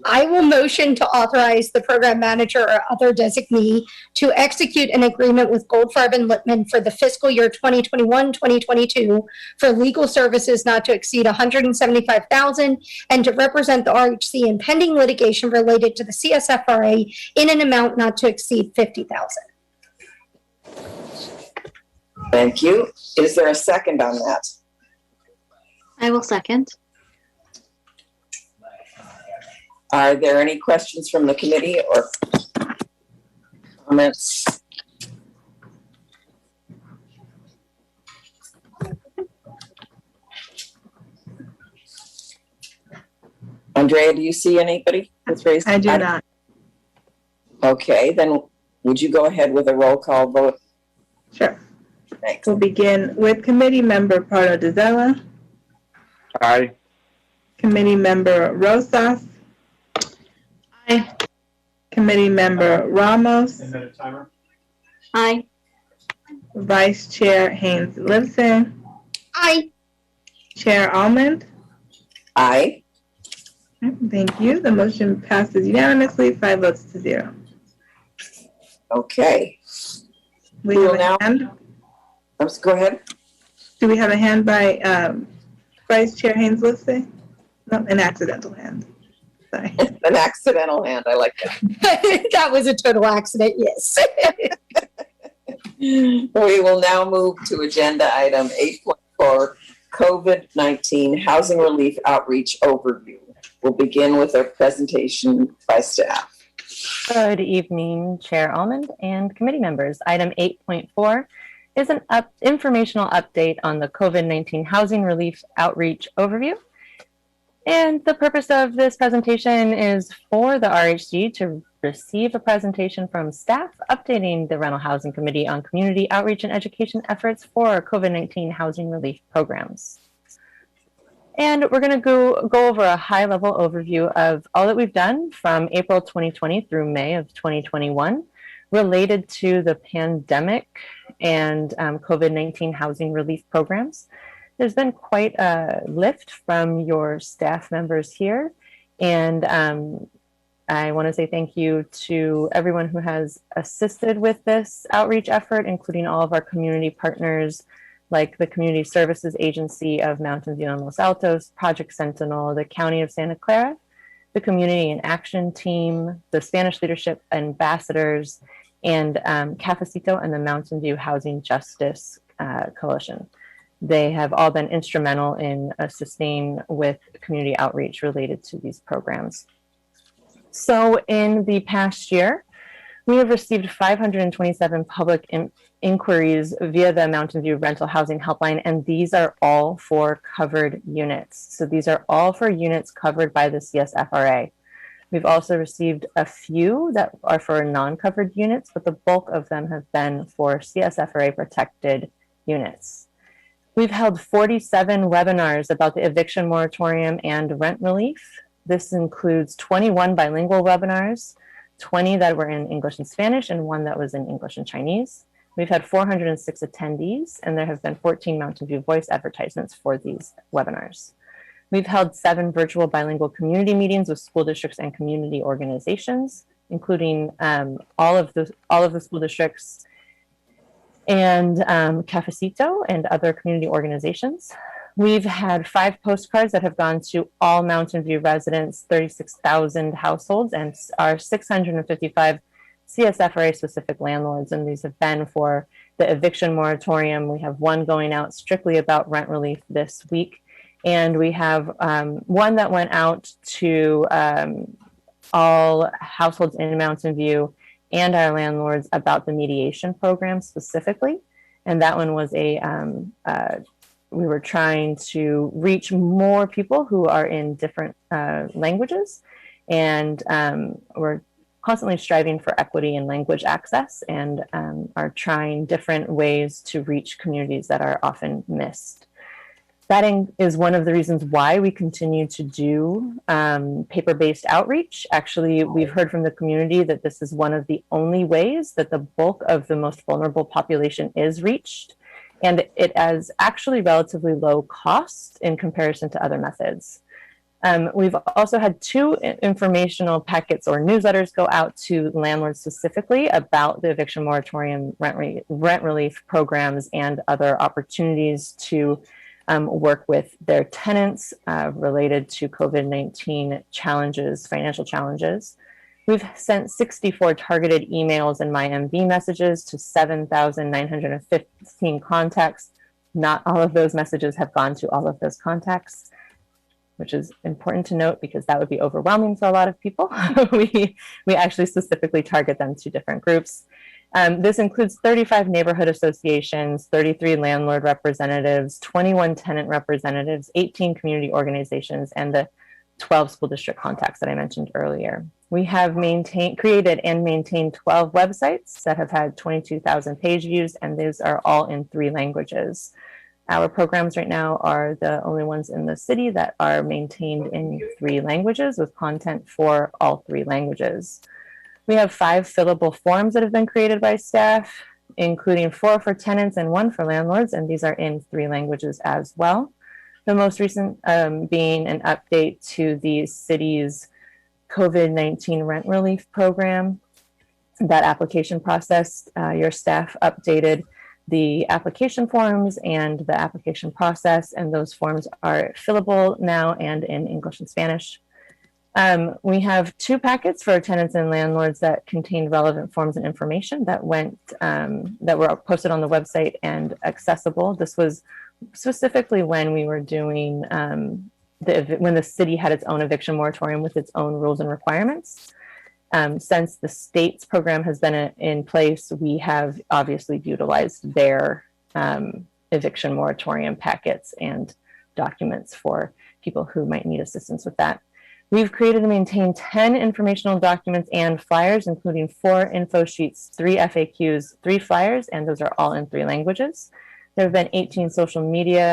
I will motion to authorize the program manager or other designee to execute an agreement with Goldfarb and Littman for the fiscal year 2021-2022 for legal services not to exceed $175,000 and to represent the RHC in pending litigation related to the CSFRA in an amount not to exceed $50,000. Thank you. Is there a second on that? I will second. Are there any questions from the committee or comments? Andrea, do you see anybody with raised hand? I do not. Okay, then would you go ahead with a roll call vote? Sure. Thanks. We'll begin with committee member Pardo DeZella, Aye. committee member Rosas, Aye. committee member Ramos, Minute timer. Aye. vice chair Haynes Lipson, Aye. chair Almond. Aye. Thank you. The motion passes unanimously, 5 votes to 0. Okay. We We have will a now- hand. Let's go ahead. Do we have a hand by Vice Chair Haynes say? No, an accidental hand. Sorry. An accidental hand, I like that. That was a total accident, yes. We will now move to agenda item 8.4, COVID-19 Housing Relief Outreach Overview. We'll begin with a presentation by staff. Good evening, Chair Almond and committee members. Item 8.4 is an informational update on the COVID-19 Housing Relief Outreach Overview. And the purpose of this presentation is for the RHG to receive a presentation from staff updating the Rental Housing Committee on community outreach and education efforts for COVID-19 housing relief programs. And we're going to go over a high-level overview of all that we've done from April 2020 through May of 2021 related to the pandemic and COVID-19 housing relief programs. There's been quite a lift from your staff members here, and I want to say thank you to everyone who has assisted with this outreach effort, including all of our community partners, like the Community Services Agency of Mountain View and Los Altos, Project Sentinel, the County of Santa Clara, the Community and Action Team, the Spanish Leadership Ambassadors, and Cafecito and the Mountain View Housing Justice Coalition. They have all been instrumental in assisting with community outreach related to these programs. So in the past year, we have received 527 public inquiries via the Mountain View Rental Housing Helpline, and these are all for covered units. So these are all for units covered by the CSFRA. We've also received a few that are for non-covered units, but the bulk of them have been for CSFRA protected units. We've held 47 webinars about the eviction moratorium and rent relief. This includes 21 bilingual webinars, 20 that were in English and Spanish, and 1 that was in English and Chinese. We've had 406 attendees, and there have been 14 Mountain View Voice advertisements for these webinars. We've held 7 virtual bilingual community meetings with school districts and community organizations, including all of the school districts and Cafecito and other community organizations. We've had 5 postcards that have gone to all Mountain View residents, 36,000 households, and our 655 CSFRA specific landlords, and these have been for the eviction moratorium. We have 1 going out strictly about rent relief this week, and we have 1 that went out to all households in Mountain View and our landlords about the mediation program specifically. And that one was we were trying to reach more people who are in different languages, and we're constantly striving for equity and language access, and are trying different ways to reach communities that are often missed. That is one of the reasons why we continue to do paper-based outreach. Actually, we've heard from the community that this is one of the only ways that the bulk of the most vulnerable population is reached. And it is actually relatively low cost in comparison to other methods. We've also had 2 informational packets or newsletters go out to landlords specifically about the eviction moratorium, rent relief programs, and other opportunities to work with their tenants related to COVID-19 challenges, financial challenges. We've sent 64 targeted emails and MyMV messages to 7,915 contacts. Not all of those messages have gone to all of those contacts, which is important to note because that would be overwhelming for a lot of people. we actually specifically target them to different groups. This includes 35 neighborhood associations, 33 landlord representatives, 21 tenant representatives, 18 community organizations, and the 12 school district contacts that I mentioned earlier. We have created and maintained 12 websites that have had 22,000 page views, and these are all in 3 languages. Our programs right now are the only ones in the city that are maintained in 3 languages with content for all 3 languages. We have 5 fillable forms that have been created by staff, including 4 for tenants and 1 for landlords, and these are in 3 languages as well. The most recent being an update to the city's COVID-19 rent relief program. That application process, your staff updated the application forms and the application process, and those forms are fillable now and in English and Spanish. We have 2 packets for tenants and landlords that contain relevant forms and information that that were posted on the website and accessible. This was specifically when we were doing when the city had its own eviction moratorium with its own rules and requirements. Since the state's program has been in place, we have obviously utilized their eviction moratorium packets and documents for people who might need assistance with that. We've created and maintained 10 informational documents and flyers, including 4 info sheets, 3 FAQs, 3 flyers, and those are all in 3 languages. There have been 18 social media,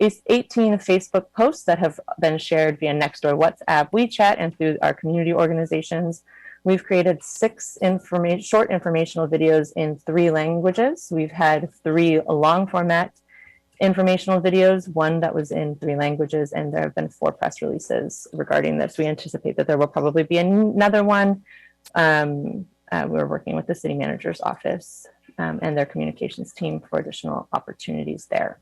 18 Facebook posts that have been shared via Nextdoor, WhatsApp, WeChat, and through our community organizations. We've created 6 short informational videos in 3 languages. We've had 3 long format informational videos, 1 that was in 3 languages, and there have been 4 press releases regarding this. We anticipate that there will probably be another one. We're working with the city manager's office and their communications team for additional opportunities there.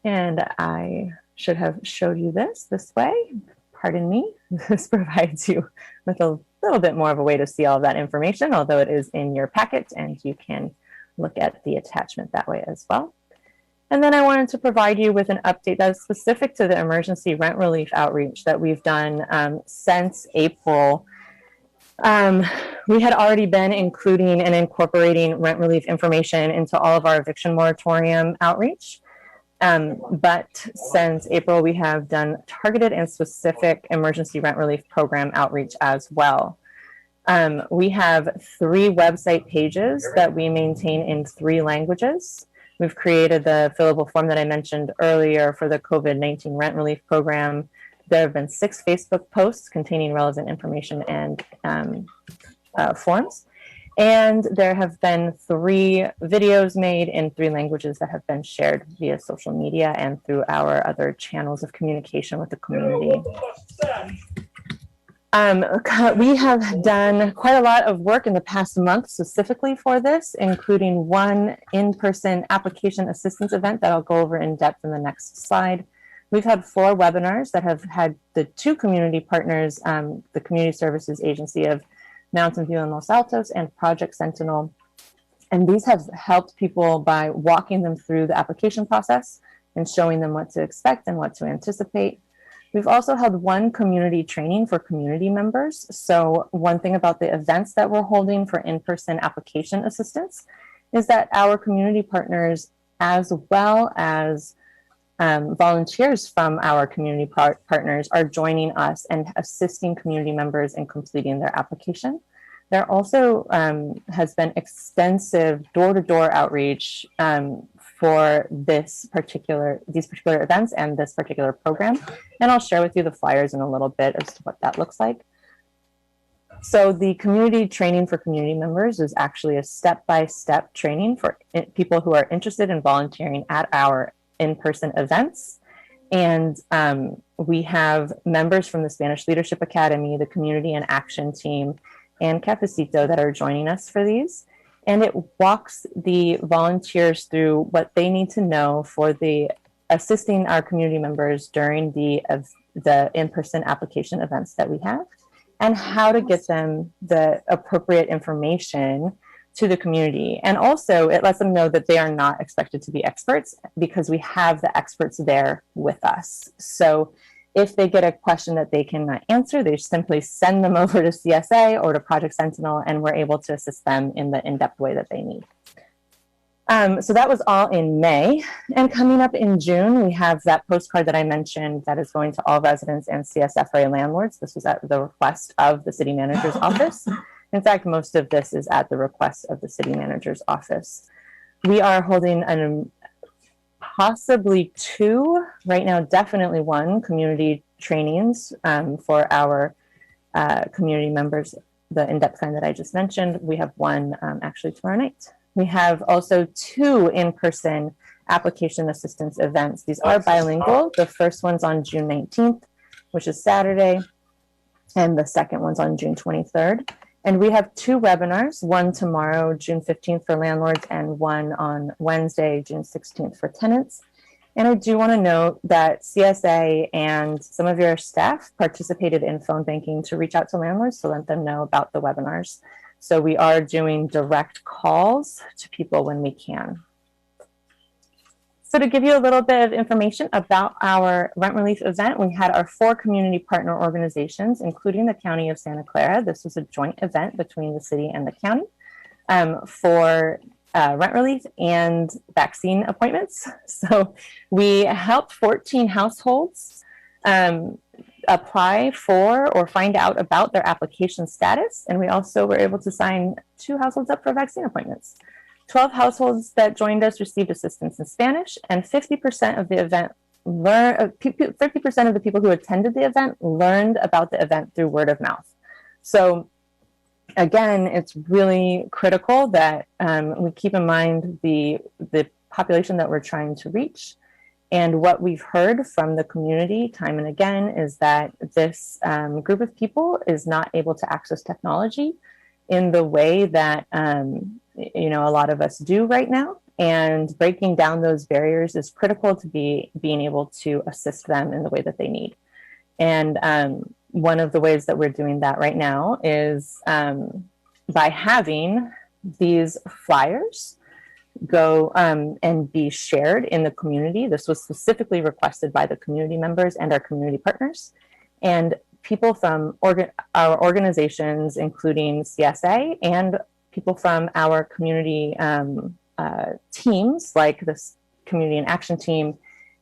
And I should have showed you this way. Pardon me. This provides you with a little bit more of a way to see all of that information, although it is in your packet and you can look at the attachment that way as well. And then I wanted to provide you with an update that is specific to the emergency rent relief outreach that we've done since April. We had already been including and incorporating rent relief information into all of our eviction moratorium outreach. But since April, we have done targeted and specific emergency rent relief program outreach as well. We have 3 website pages that we maintain in 3 languages. We've created the fillable form that I mentioned earlier for the COVID-19 rent relief program. There have been 6 Facebook posts containing relevant information and forms. And there have been 3 videos made in 3 languages that have been shared via social media and through our other channels of communication with the community. We have done quite a lot of work in the past month specifically for this, including 1 in-person application assistance event that I'll go over in depth in the next slide. We've had 4 webinars that have had the 2 community partners, the Community Services Agency of Mountain View and Los Altos and Project Sentinel. And these have helped people by walking them through the application process and showing them what to expect and what to anticipate. We've also held 1 community training for community members. So one thing about the events that we're holding for in-person application assistance is that our community partners, as well as volunteers from our community partners, are joining us and assisting community members in completing their application. There also has been extensive door-to-door outreach for these particular events and this particular program. And I'll share with you the flyers in a little bit as to what that looks like. So the community training for community members is actually a step-by-step training for people who are interested in volunteering at our in-person events. And we have members from the Spanish Leadership Academy, the Community and Action Team, and Cafecito that are joining us for these. And it walks the volunteers through what they need to know for the assisting our community members during the in-person application events that we have, and how to get them the appropriate information to the community. And also it lets them know that they are not expected to be experts because we have the experts there with us. So if they get a question that they cannot answer, they simply send them over to CSA or to Project Sentinel, and we're able to assist them in the in-depth way that they need. So that was all in May. And coming up in June, we have that postcard that I mentioned that is going to all residents and CSFRA landlords. This was at the request of the city manager's office. In fact, most of this is at the request of the city manager's office. We are holding possibly 2, right now definitely 1, community trainings for our community members, the in-depth kind that I just mentioned. We have 1 actually tomorrow night. We have also 2 in-person application assistance events. These are bilingual. The first one's on June 19th, which is Saturday, and the second one's on June 23rd. And we have 2 webinars, one tomorrow, June 15th for landlords, and one on Wednesday, June 16th for tenants. And I do want to note that CSA and some of your staff participated in phone banking to reach out to landlords to let them know about the webinars. So we are doing direct calls to people when we can. So to give you a little bit of information about our rent relief event, we had our 4 community partner organizations, including the County of Santa Clara. This was a joint event between the city and the county for rent relief and vaccine appointments. So we helped 14 households apply for or find out about their application status. And we also were able to sign 2 households up for vaccine appointments. 12 households that joined us received assistance in Spanish, and 50% of the event 50% of the people who attended the event learned about the event through word of mouth. So again, it's really critical that we keep in mind the population that we're trying to reach. And what we've heard from the community time and again is that this group of people is not able to access technology in the way that a lot of us do right now. And breaking down those barriers is critical to being able to assist them in the way that they need. And one of the ways that we're doing that right now is by having these flyers go and be shared in the community. This was specifically requested by the community members and our community partners. And people from our organizations, including CSA, and people from our community teams, like this Community and Action Team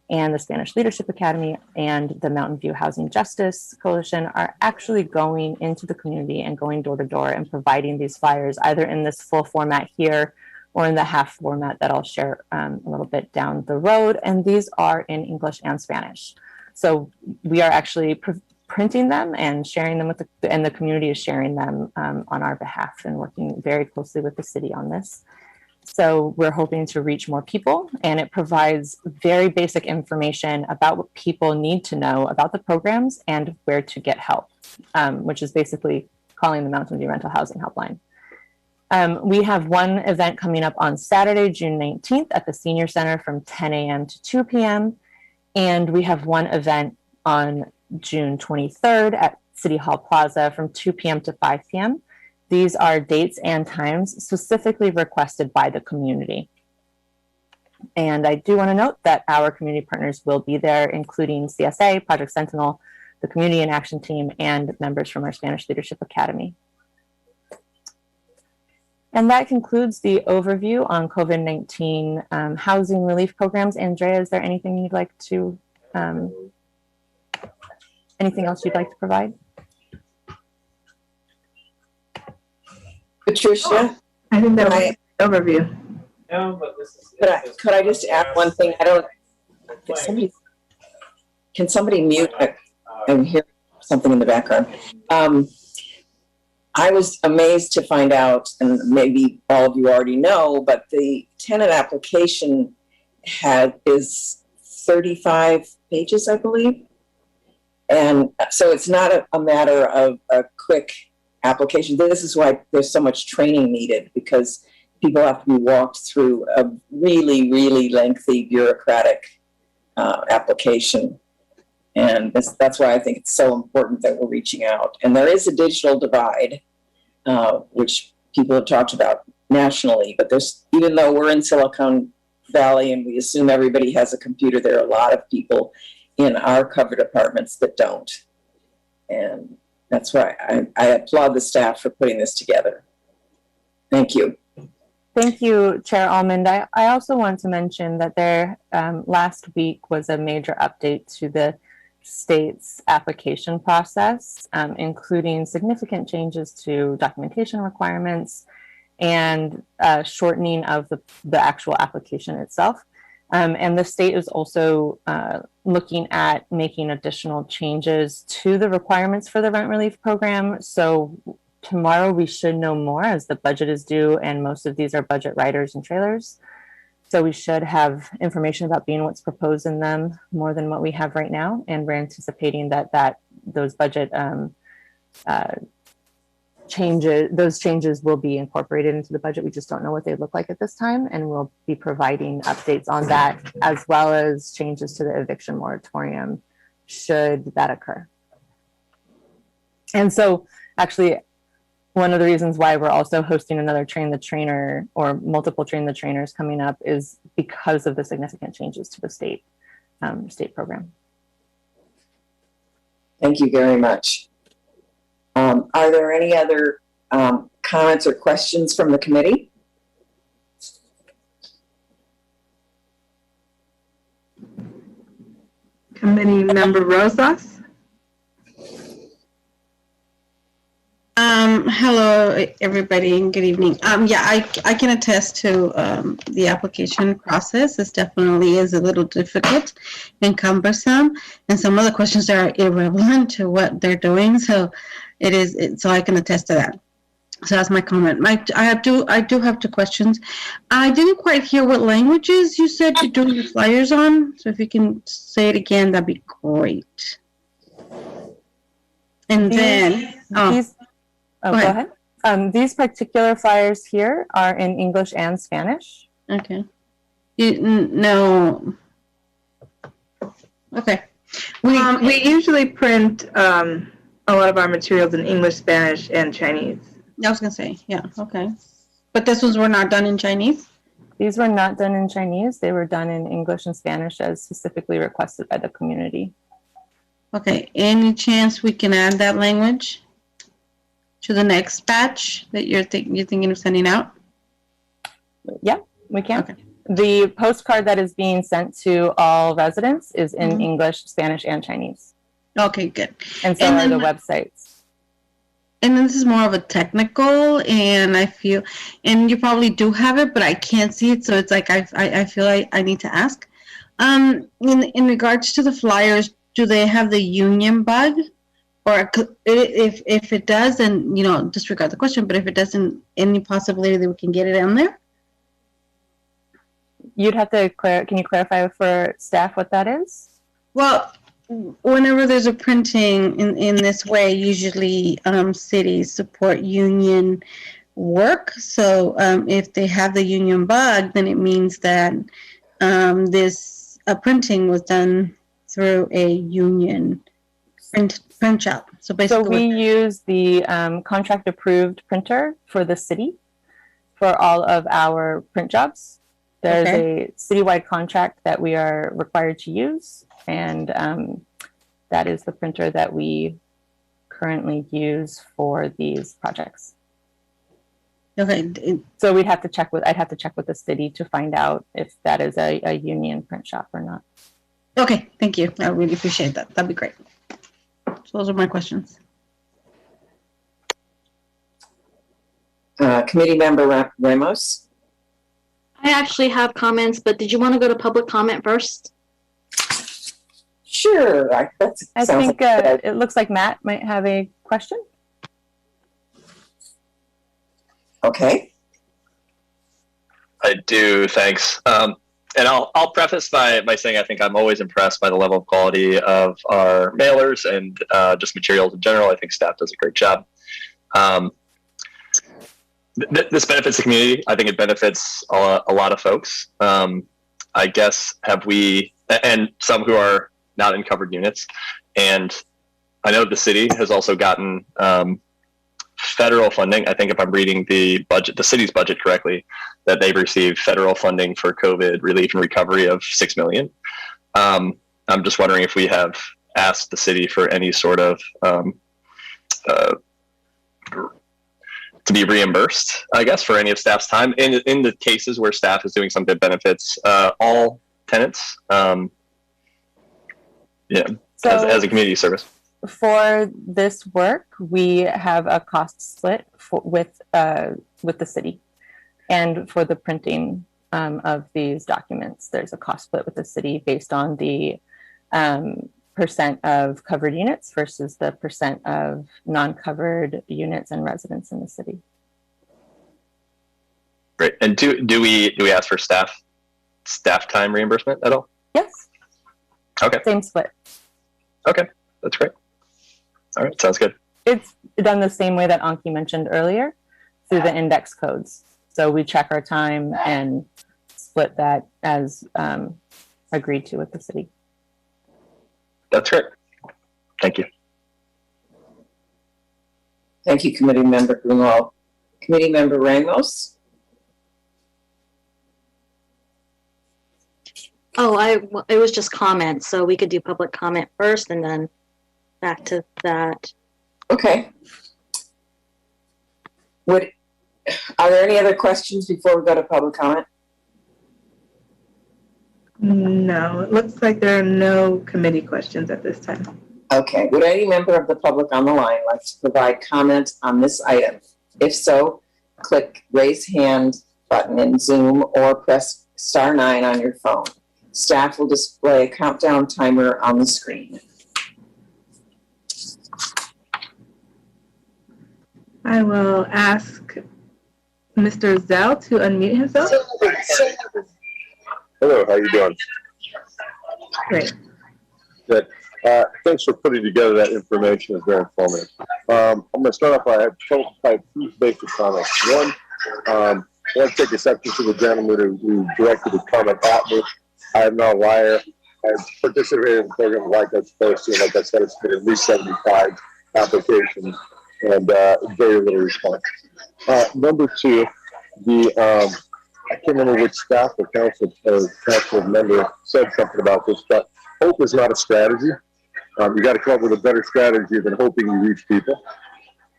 and the Spanish Leadership Academy and the Mountain View Housing Justice Coalition, are actually going into the community and going door to door and providing these flyers, either in this full format here or in the half format that I'll share a little bit down the road. And these are in English and Spanish. So we are actually printing them and sharing them with and the community is sharing them on our behalf and working very closely with the city on this. So we're hoping to reach more people, and it provides very basic information about what people need to know about the programs and where to get help, which is basically calling the Mountain View Rental Housing Helpline. We have one event coming up on Saturday, June 19th at the Senior Center from 10 a.m. to 2 p.m. And we have one event on June 23rd at City Hall Plaza from 2 p.m. to 5 p.m. These are dates and times specifically requested by the community. And I do want to note that our community partners will be there, including CSA, Project Sentinel, the Community and Action Team, and members from our Spanish Leadership Academy. And that concludes the overview on COVID-19 housing relief programs. Andrea, is there anything you'd like to, anything else you'd like to provide? Patricia, I think that was an overview. No, but this is. could I just add one thing? Can somebody mute? I'm hearing something in the background. I was amazed to find out, and maybe all of you already know, but the tenant application is 35 pages, I believe. And so it's not a matter of a quick application. This is why there's so much training needed, because people have to be walked through a really, really lengthy bureaucratic application. And that's why I think it's so important that we're reaching out. And there is a digital divide, which people have talked about nationally, but even though we're in Silicon Valley and we assume everybody has a computer, there are a lot of people in our covered apartments that don't. And that's why I applaud the staff for putting this together. Thank you. Thank you, Chair Almond. I also want to mention that there last week was a major update to the state's application process, including significant changes to documentation requirements and shortening of the actual application itself. And the state is also looking at making additional changes to the requirements for the rent relief program. So tomorrow we should know more, as the budget is due, and most of these are budget riders and trailers. So we should have information about being what's proposed in them more than what we have right now. And we're anticipating that those budget those changes will be incorporated into the budget. We just don't know what they look like at this time, and we'll be providing updates on that, as well as changes to the eviction moratorium should that occur. And so actually, one of the reasons why we're also hosting another Train the Trainer or multiple Train the Trainers coming up is because of the significant changes to the state program. Thank you very much. Are there any other comments or questions from the committee? Committee Member Rosas? Hello, everybody, and good evening. Yeah, I can attest to the application process. It definitely is a little difficult and cumbersome, and some of the questions are irrelevant to what they're doing. So so I can attest to that. So that's my comment. I do have two questions. I didn't quite hear what languages you said you're doing the flyers on. So if you can say it again, that'd be great. And go ahead. These particular flyers here are in English and Spanish. Okay. No. Okay. We usually print a lot of our materials in English, Spanish, and Chinese. I was gonna say, yeah, okay. But these ones were not done in Chinese? These were not done in Chinese. They were done in English and Spanish as specifically requested by the community. Okay, any chance we can add that language to the next batch that you're thinking of sending out? Yeah, we can. Okay. The postcard that is being sent to all residents is in English, Spanish, and Chinese. Okay, good. And so are the websites. And then this is more of a technical, and I feel, and you probably do have it, but I can't see it, so it's like I feel like I need to ask. In regards to the flyers, do they have the union bug? Or if it does, then, disregard the question, but if it doesn't, any possibility that we can get it on there? You'd have to can you clarify for staff what that is? Well, whenever there's a printing in this way, usually cities support union work. So if they have the union bug, then it means that this printing was done through a union print shop. So basically, we use the contract approved printer for the city for all of our print jobs. There's a citywide contract that we are required to use, and that is the printer that we currently use for these projects. Okay. So I'd have to check with the city to find out if that is a union print shop or not. Okay, thank you. I really appreciate that. That'd be great. So those are my questions. Committee Member Ramos? I actually have comments, but did you want to go to public comment first? Sure. I think it looks like Matt might have a question. Okay. I do, thanks. And I'll preface by saying I think I'm always impressed by the level of quality of our mailers and just materials in general. I think staff does a great job. This benefits the community. I think it benefits a lot of folks. I guess and some who are not in covered units. And I know the city has also gotten federal funding. I think if I'm reading the city's budget correctly, that they've received federal funding for COVID relief and recovery of $6 million. I'm just wondering if we have asked the city for any sort of to be reimbursed, I guess, for any of staff's time in the cases where staff is doing something that benefits all tenants. So as a community service. For this work, we have a cost split with the city, and for the printing of these documents, there's a cost split with the city based on the percent of covered units versus the percent of non-covered units and residents in the city. Great. And do we ask for staff time reimbursement at all? Yes. Okay. Same split. Okay, that's great. All right, sounds good. It's done the same way that Anki mentioned earlier, through the index codes. So we check our time and split that as agreed to with the city. That's great. Thank you. Thank you, Committee Member Grunwald. Committee Member Ramos? Oh, it was just comments, so we could do public comment first and then back to that. Okay. Are there any other questions before we go to public comment? No, it looks like there are no committee questions at this time. Okay. Would any member of the public on the line like to provide comment on this item? If so, click raise hand button in Zoom or press *9 on your phone. Staff will display a countdown timer on the screen. I will ask Mr. Zell to unmute himself. Hello, how you doing? Great. Good. Thanks for putting together that information. It's very informative. I'm going to start off. I have two basic comments. One, I want to take exception to the gentleman who directed a comment at me. I am not a liar. I've participated in the program like I'm supposed to. Like I said, it's been at least 75 applications and very little response. Number two, I can't remember which staff or council member said something about this, but hope is not a strategy. You got to come up with a better strategy than hoping you reach people.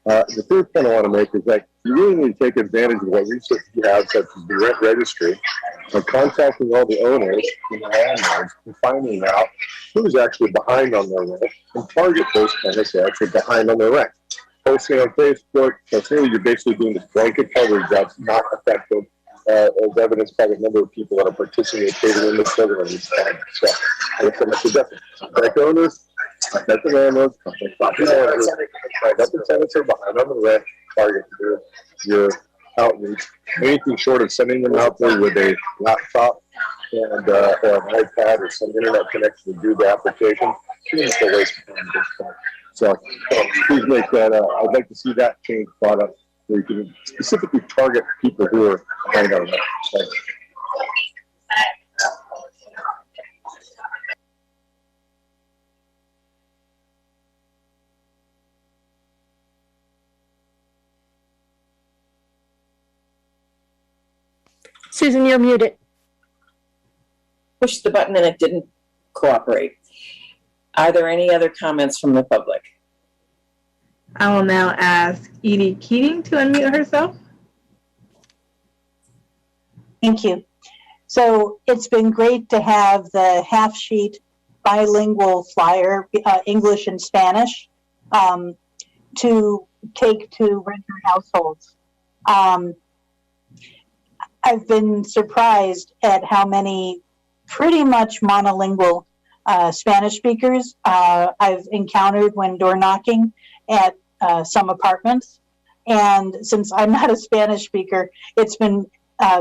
The third point I want to make is that you really need to take advantage of what research you have, such as the rent registry, and contacting all the owners and the landlords and finding out who's actually behind on their rent and target those tenants who are actually behind on their rent. Posting on Facebook, so really you're basically doing this blanket coverage that's not effective, as evidenced by the number of people that are participating in this program. So, that's the difference. Contact owners, contact the landlords, contact property owners, find out the tenants are behind on the rent, target your outreach. Anything short of sending them out there with a laptop and or an iPad or some internet connection to do the application, it's a waste of time at this point. So please make that, I'd like to see that change brought up where you can specifically target people who are behind on that. Thanks. Susan, you're muted. Push the button and it didn't cooperate. Are there any other comments from the public? I will now ask Edie Keating to unmute herself. Thank you. So it's been great to have the half sheet bilingual flyer, English and Spanish, to take to renter households. I've been surprised at how many pretty much monolingual Spanish speakers I've encountered when door knocking at some apartments. And since I'm not a Spanish speaker, it's been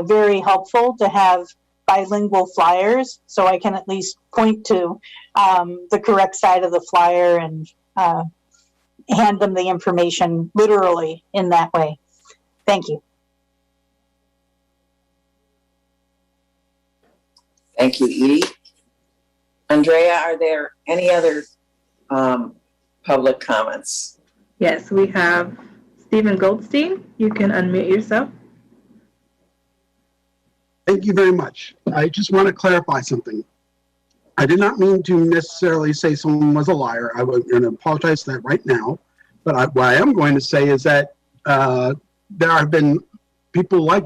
very helpful to have bilingual flyers so I can at least point to the correct side of the flyer and hand them the information literally in that way. Thank you. Thank you, Edie. Andrea, are there any other public comments? Yes, we have Stephen Goldstein. You can unmute yourself. Thank you very much. I just want to clarify something. I did not mean to necessarily say someone was a liar. I was going to apologize for that right now. But what I am going to say is that there have been people like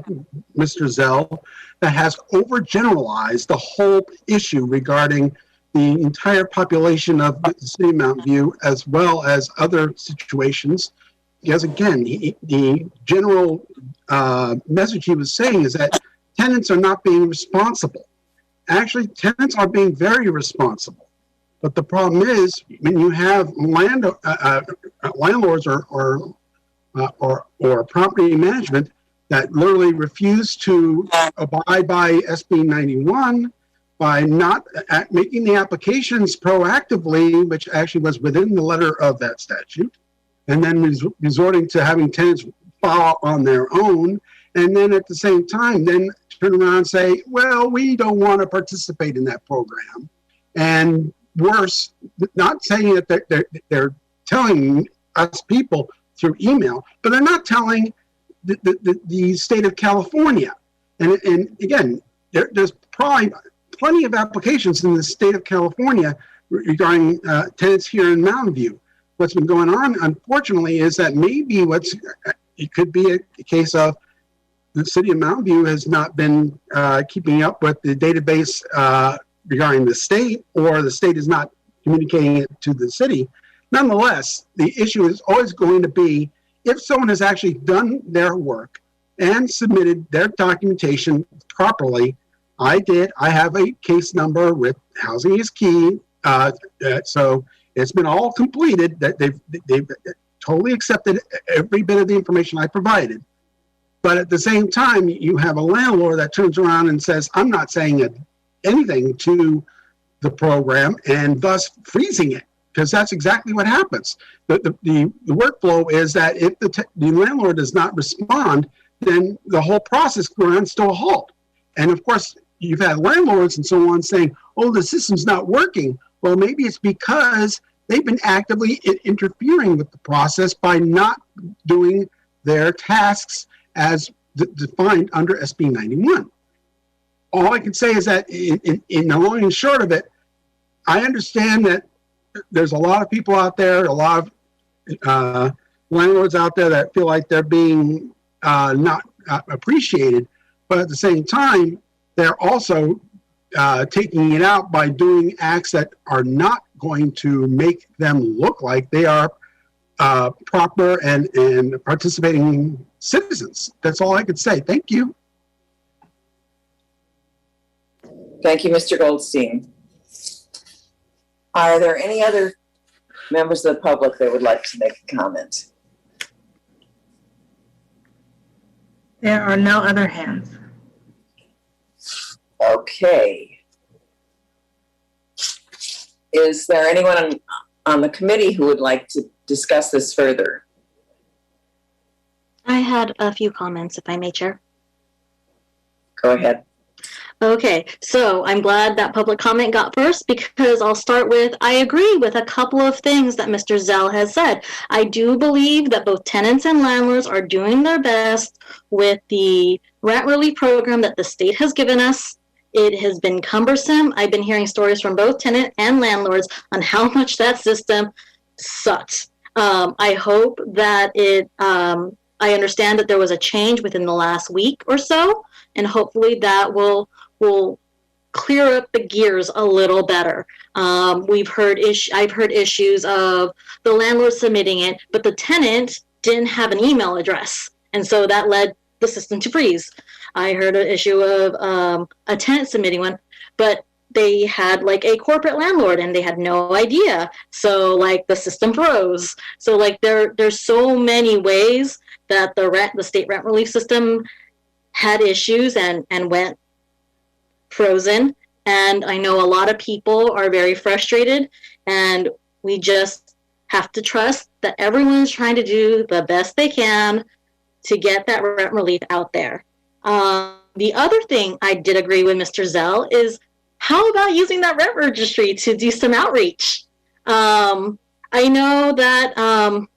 Mr. Zell that has overgeneralized the whole issue regarding the entire population of the city of Mountain View, as well as other situations. Because again, the general message he was saying is that tenants are not being responsible. Actually, tenants are being very responsible. But the problem is when you have landlords or property management that literally refuse to abide by SB 91 by not making the applications proactively, which actually was within the letter of that statute, and then resorting to having tenants file on their own, and then at the same time, then turn around and say, well, we don't want to participate in that program. And worse, not saying that they're telling us people through email, but they're not telling the state of California. And again, there's probably plenty of applications in the state of California regarding tenants here in Mountain View. What's been going on, unfortunately, is that maybe it could be a case of the city of Mountain View has not been keeping up with the database regarding the state, or the state is not communicating it to the city. Nonetheless, the issue is always going to be if someone has actually done their work and submitted their documentation properly. I have a case number with Housing is Key. So it's been all completed, that they've totally accepted every bit of the information I provided. But at the same time, you have a landlord that turns around and says, I'm not saying anything to the program, and thus freezing it, because that's exactly what happens. The workflow is that if the landlord does not respond, then the whole process grinds to a halt. And of course, you've had landlords and so on saying, oh, the system's not working. Well, maybe it's because they've been actively interfering with the process by not doing their tasks as defined under SB 91. All I can say is that in the long and short of it, I understand that there's a lot of people out there, a lot of landlords out there that feel like they're being not appreciated, but at the same time, they're also taking it out by doing acts that are not going to make them look like they are proper and participating citizens. That's all I could say. Thank you. Thank you, Mr. Goldstein. Are there any other members of the public that would like to make a comment? There are no other hands. Okay. Is there anyone on the committee who would like to discuss this further? I had a few comments, if I may, Chair. Go ahead. Okay, so I'm glad that public comment got first, because I'll start with, I agree with a couple of things that Mr. Zell has said. I do believe that both tenants and landlords are doing their best with the rent relief program that the state has given us. It has been cumbersome. I've been hearing stories from both tenant and landlords on how much that system sucks. I hope that I understand that there was a change within the last week or so, and hopefully that will clear up the gears a little better. I've heard issues of the landlord submitting it, but the tenant didn't have an email address, and so that led the system to freeze. I heard an issue of a tenant submitting one, but they had like a corporate landlord and they had no idea, so like the system froze. So like there's so many ways that the state rent relief system had issues and went frozen. And I know a lot of people are very frustrated, and we just have to trust that everyone's trying to do the best they can to get that rent relief out there. The other thing I did agree with Mr. Zell is, how about using that rent registry to do some outreach? I know that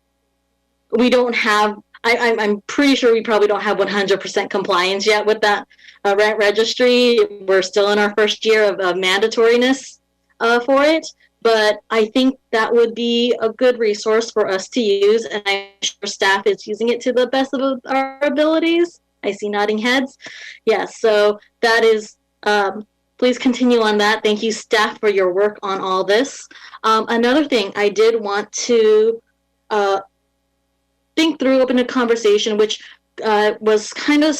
we don't have, I'm pretty sure we probably don't have 100% compliance yet with that rent registry. We're still in our first year of mandatoriness for it, but I think that would be a good resource for us to use, and I'm sure staff is using it to the best of our abilities. I see nodding heads. Yes, so that is, please continue on that. Thank you, staff, for your work on all this. Another thing I did want to think through, open a conversation, which was kind of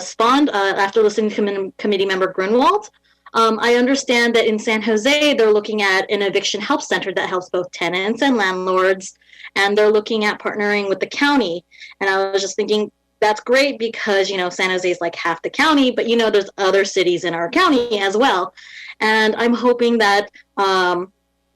spawned after listening to committee member Grunwald. I understand that in San Jose, they're looking at an eviction help center that helps both tenants and landlords, and they're looking at partnering with the county. And I was just thinking, that's great, because, you know, San Jose is like half the county, but, you know, there's other cities in our county as well. And I'm hoping that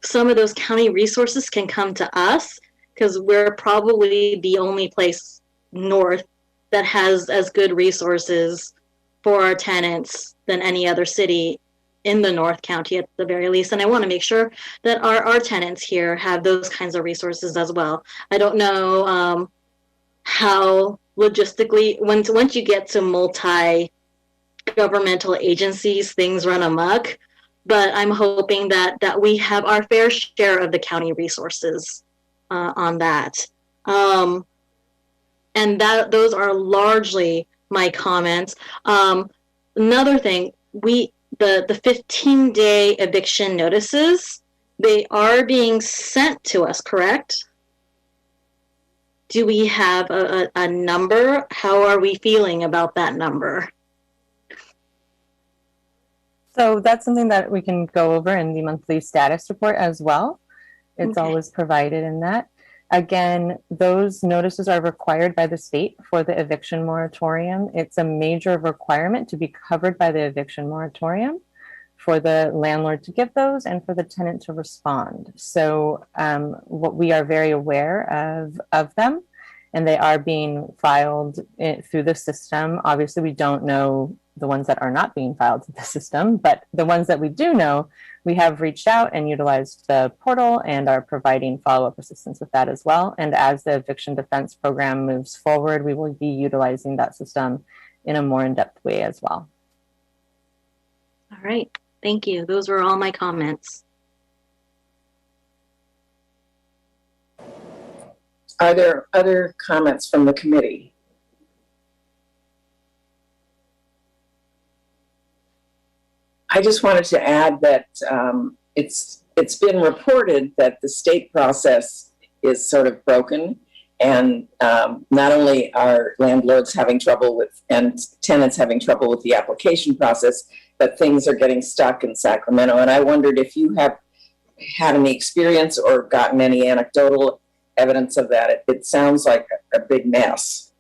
some of those county resources can come to us because we're probably the only place north that has as good resources for our tenants than any other city in the North County at the very least. And I want to make sure that our tenants here have those kinds of resources as well. I don't know how logistically, once you get to multi-governmental agencies, things run amok. But I'm hoping that we have our fair share of the county resources on that. And those are largely my comments. Another thing, the 15-day eviction notices, they are being sent to us, correct? Do we have a number? How are we feeling about that number? So that's something that we can go over in the monthly status report as well. It's always provided in that. Again, those notices are required by the state for the eviction moratorium. It's a major requirement to be covered by the eviction moratorium for the landlord to give those and for the tenant to respond. So what we are very aware of them, and they are being filed through the system. Obviously, we don't know the ones that are not being filed through the system, but the ones that we do know, we have reached out and utilized the portal and are providing follow-up assistance with that as well. And as the eviction defense program moves forward, we will be utilizing that system in a more in-depth way as well. All right, thank you. Those were all my comments. Are there other comments from the committee? I just wanted to add that it's been reported that the state process is sort of broken, and not only are landlords having trouble with and tenants having trouble with the application process, but things are getting stuck in Sacramento. And I wondered if you have had any experience or gotten any anecdotal evidence of that. It sounds like a big mess.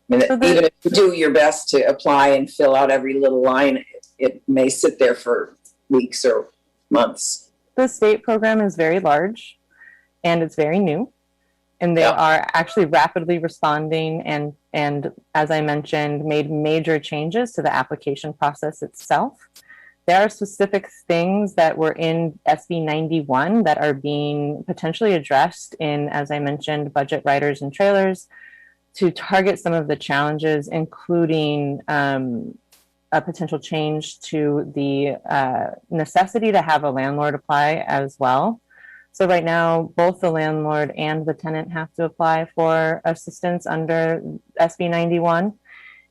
I mean, even if you do your best to apply and fill out every little line, it may sit there for weeks or months. The state program is very large and it's very new, and they are actually rapidly responding and as I mentioned, made major changes to the application process itself. There are specific things that were in SB 91 that are being potentially addressed in, as I mentioned, budget riders and trailers to target some of the challenges, including a potential change to the necessity to have a landlord apply as well. So right now, both the landlord and the tenant have to apply for assistance under SB 91.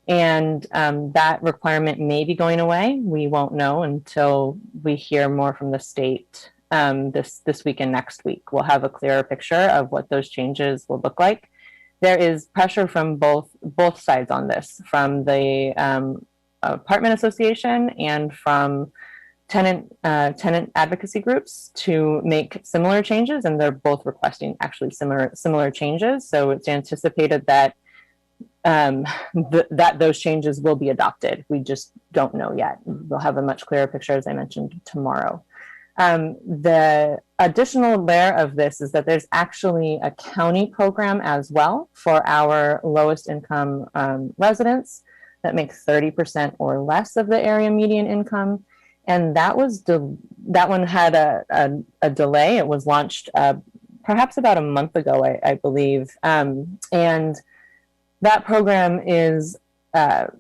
And that requirement may be going away. We won't know until we hear more from the state this week and next week. We'll have a clearer picture of what those changes will look like. There is pressure from both sides on this, from the apartment association and from tenant advocacy groups to make similar changes, and they're both requesting actually similar changes. So it's anticipated that that those changes will be adopted. We just don't know yet. We'll have a much clearer picture, as I mentioned, tomorrow. The additional layer of this is that there's actually a county program as well for our lowest income residents that make 30% or less of the area median income. And that one had a delay. It was launched perhaps about a month ago, I believe. And that program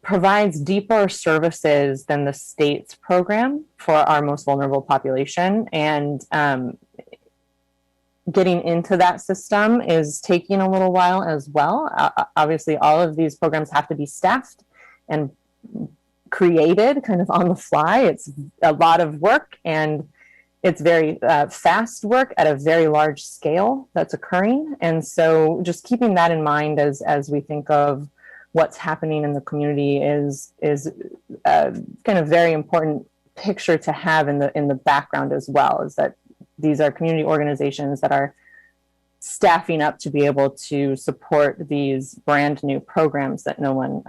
provides deeper services than the state's program for our most vulnerable population. And getting into that system is taking a little while as well. Obviously, all of these programs have to be staffed and created kind of on the fly. It's a lot of work, and it's very fast work at a very large scale that's occurring. And so just keeping that in mind as we think of what's happening in the community is kind of very important picture to have in the background as well, is that these are community organizations that are staffing up to be able to support these brand new programs that no one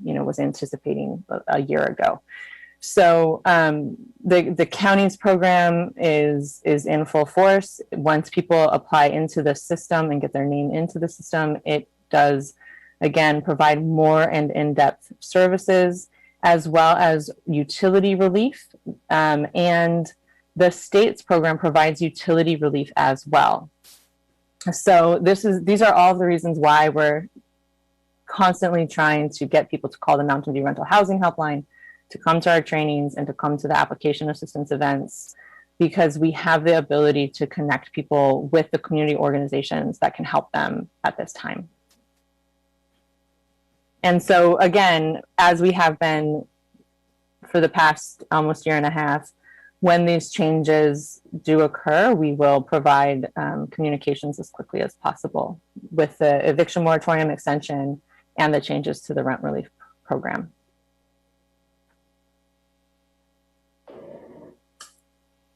was anticipating a year ago. So the county's program is in full force. Once people apply into the system and get their name into the system, it does, again, provide more and in-depth services, as well as utility relief. And the state's program provides utility relief as well. So these are all the reasons why we're constantly trying to get people to call the Mountain View Rental Housing Helpline, to come to our trainings, and to come to the application assistance events, because we have the ability to connect people with the community organizations that can help them at this time. And so again, as we have been for the past almost year and a half, when these changes do occur, we will provide communications as quickly as possible with the eviction moratorium extension and the changes to the rent relief program.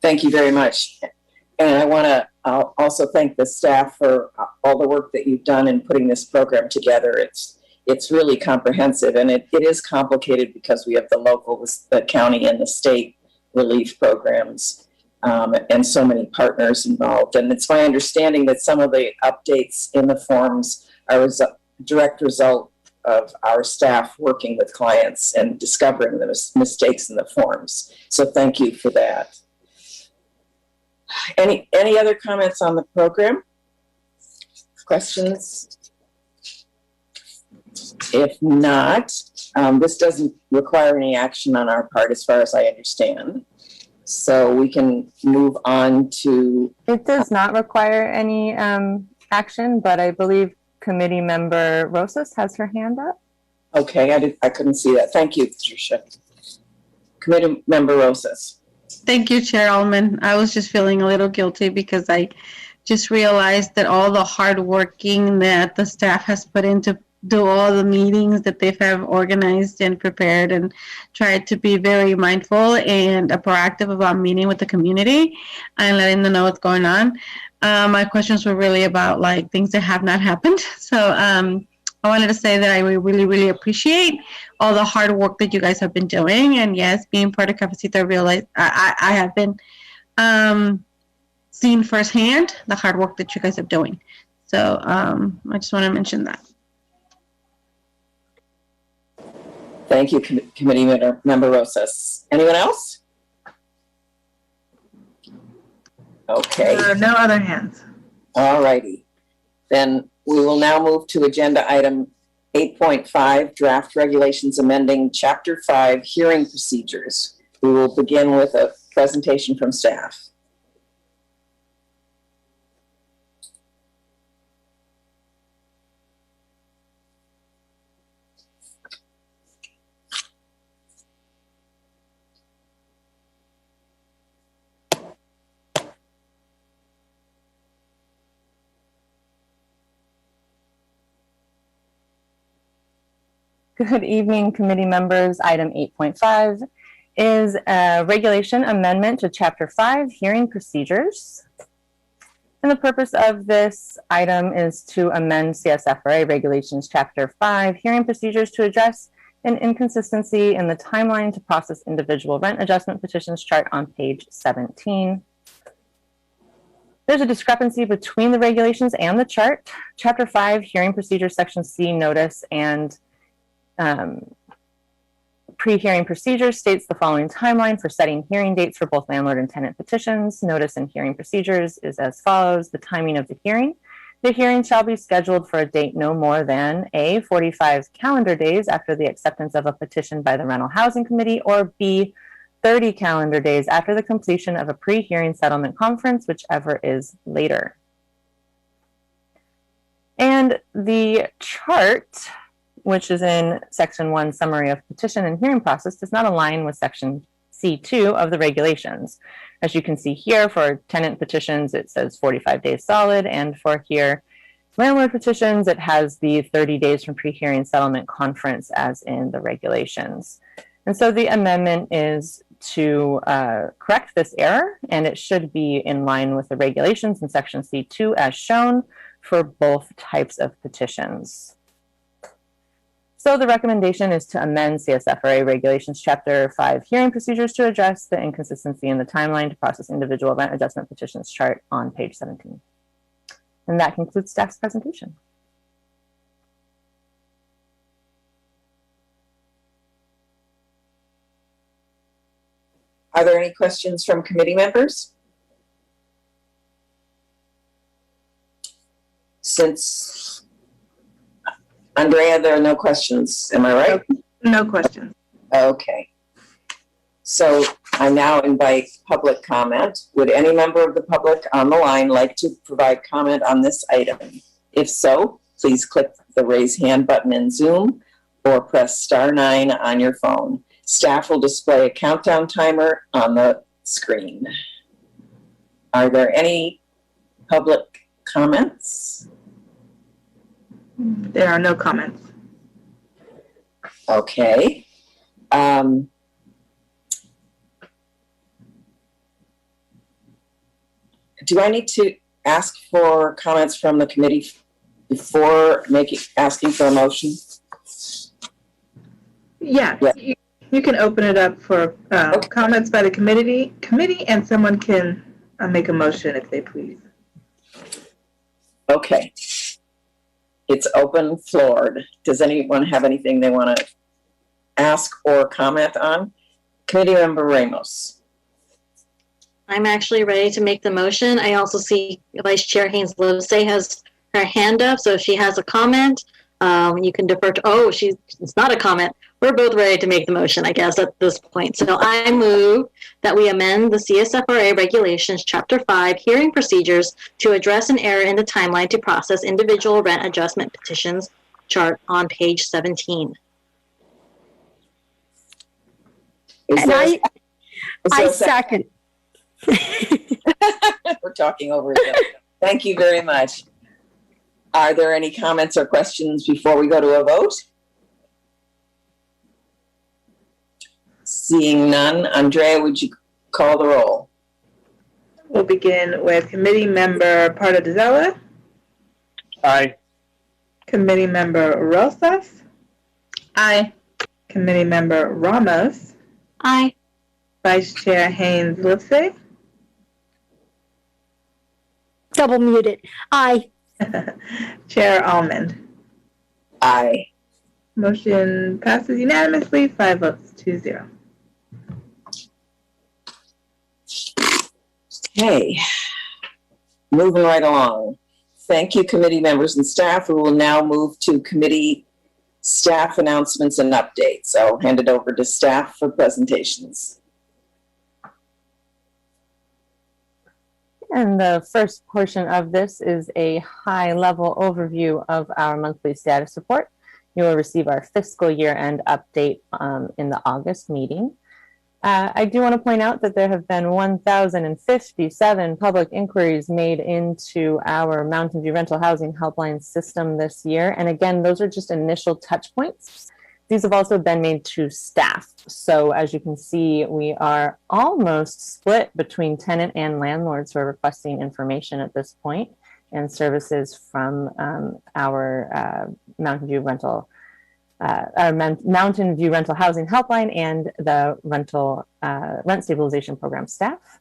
Thank you very much. And I want to also thank the staff for all the work that you've done in putting this program together. It's really comprehensive, and it is complicated because we have the local, the county, and the state relief programs, and so many partners involved. And it's my understanding that some of the updates in the forms are a direct result of our staff working with clients and discovering the mistakes in the forms. So thank you for that. Any other comments on the program? Questions? If not, this doesn't require any action on our part as far as I understand. So we can move on to... It does not require any action, but I believe Committee Member Rosas has her hand up. Okay, I couldn't see that. Thank you, Patricia. Committee Member Rosas. Thank you, Chair Allman. I was just feeling a little guilty because I just realized that all the hard working that the staff has put into do all the meetings that they have organized and prepared, and tried to be very mindful and proactive about meeting with the community and letting them know what's going on. My questions were really about like things that have not happened. So I wanted to say that I really, really appreciate all the hard work that you guys have been doing. And yes, being part of Cafecito, I realized I have been seeing firsthand the hard work that you guys are doing. So I just want to mention that. Thank you, Committee Member Rosas. Anyone else? Okay. No other hands. All righty. Then we will now move to agenda item 8.5, draft regulations amending Chapter 5 hearing procedures. We will begin with a presentation from staff. Good evening, committee members. Item 8.5 is a regulation amendment to Chapter 5, hearing procedures. And the purpose of this item is to amend CSFRA Regulations Chapter 5, hearing procedures, to address an inconsistency in the timeline to process individual rent adjustment petitions chart on page 17. There's a discrepancy between the regulations and the chart. Chapter 5, hearing procedures, Section C, notice and pre-hearing procedures states the following timeline for setting hearing dates for both landlord and tenant petitions. Notice and hearing procedures is as follows. The timing of the hearing. The hearing shall be scheduled for a date no more than A, 45 calendar days after the acceptance of a petition by the Rental Housing Committee, or B, 30 calendar days after the completion of a pre-hearing settlement conference, whichever is later. And the chart, which is in Section 1, Summary of Petition and Hearing Process, does not align with Section C2 of the regulations. As you can see here, for tenant petitions, it says 45 days solid, and for here, landlord petitions, it has the 30 days from pre-hearing settlement conference as in the regulations. And so the amendment is to correct this error, and it should be in line with the regulations in Section C2 as shown for both types of petitions. So the recommendation is to amend CSFRA Regulations Chapter 5 hearing procedures to address the inconsistency in the timeline to process individual rent adjustment petitions chart on page 17. And that concludes staff's presentation. Are there any questions from committee members? Since Andrea, there are no questions. Am I right? No questions. Okay. So I now invite public comment. Would any member of the public on the line like to provide comment on this item? If so, please click the raise hand button in Zoom or press *9 on your phone. Staff will display a countdown timer on the screen. Are there any public comments? There are no comments. Okay. Do I need to ask for comments from the committee before asking for a motion? Yeah. You can open it up for comments by the committee, and someone can make a motion if they please. Okay. It's open floored. Does anyone have anything they want to ask or comment on? Committee Member Ramos. I'm actually ready to make the motion. I also see Vice Chair Haynes-Livesay has her hand up, so if she has a comment, you can defer to, it's not a comment. We're both ready to make the motion, I guess, at this point. So I move that we amend the CSFRA Regulations Chapter 5 hearing procedures to address an error in the timeline to process individual rent adjustment petitions chart on page 17. I second. We're talking over each other. Thank you very much. Are there any comments or questions before we go to a vote? Seeing none, Andrea, would you call the roll? We'll begin with Committee Member Pardo-Dizella. Aye. Committee Member Rosas. Aye. Committee Member Ramos. Aye. Vice Chair Haynes-Livesay. Double muted. Aye. Chair Almond. Aye. Motion passes unanimously, 5 votes, 2-0. Okay. Moving right along. Thank you, committee members and staff. We will now move to committee staff announcements and updates. I'll hand it over to staff for presentations. And the first portion of this is a high-level overview of our monthly status report. You will receive our fiscal year-end update in the August meeting. I do want to point out that there have been 1,057 public inquiries made into our Mountain View Rental Housing Helpline system this year. And again, those are just initial touch points. These have also been made to staff. So as you can see, we are almost split between tenant and landlords who are requesting information at this point and services from our Mountain View Rental Housing Helpline and the Rent Stabilization Program staff.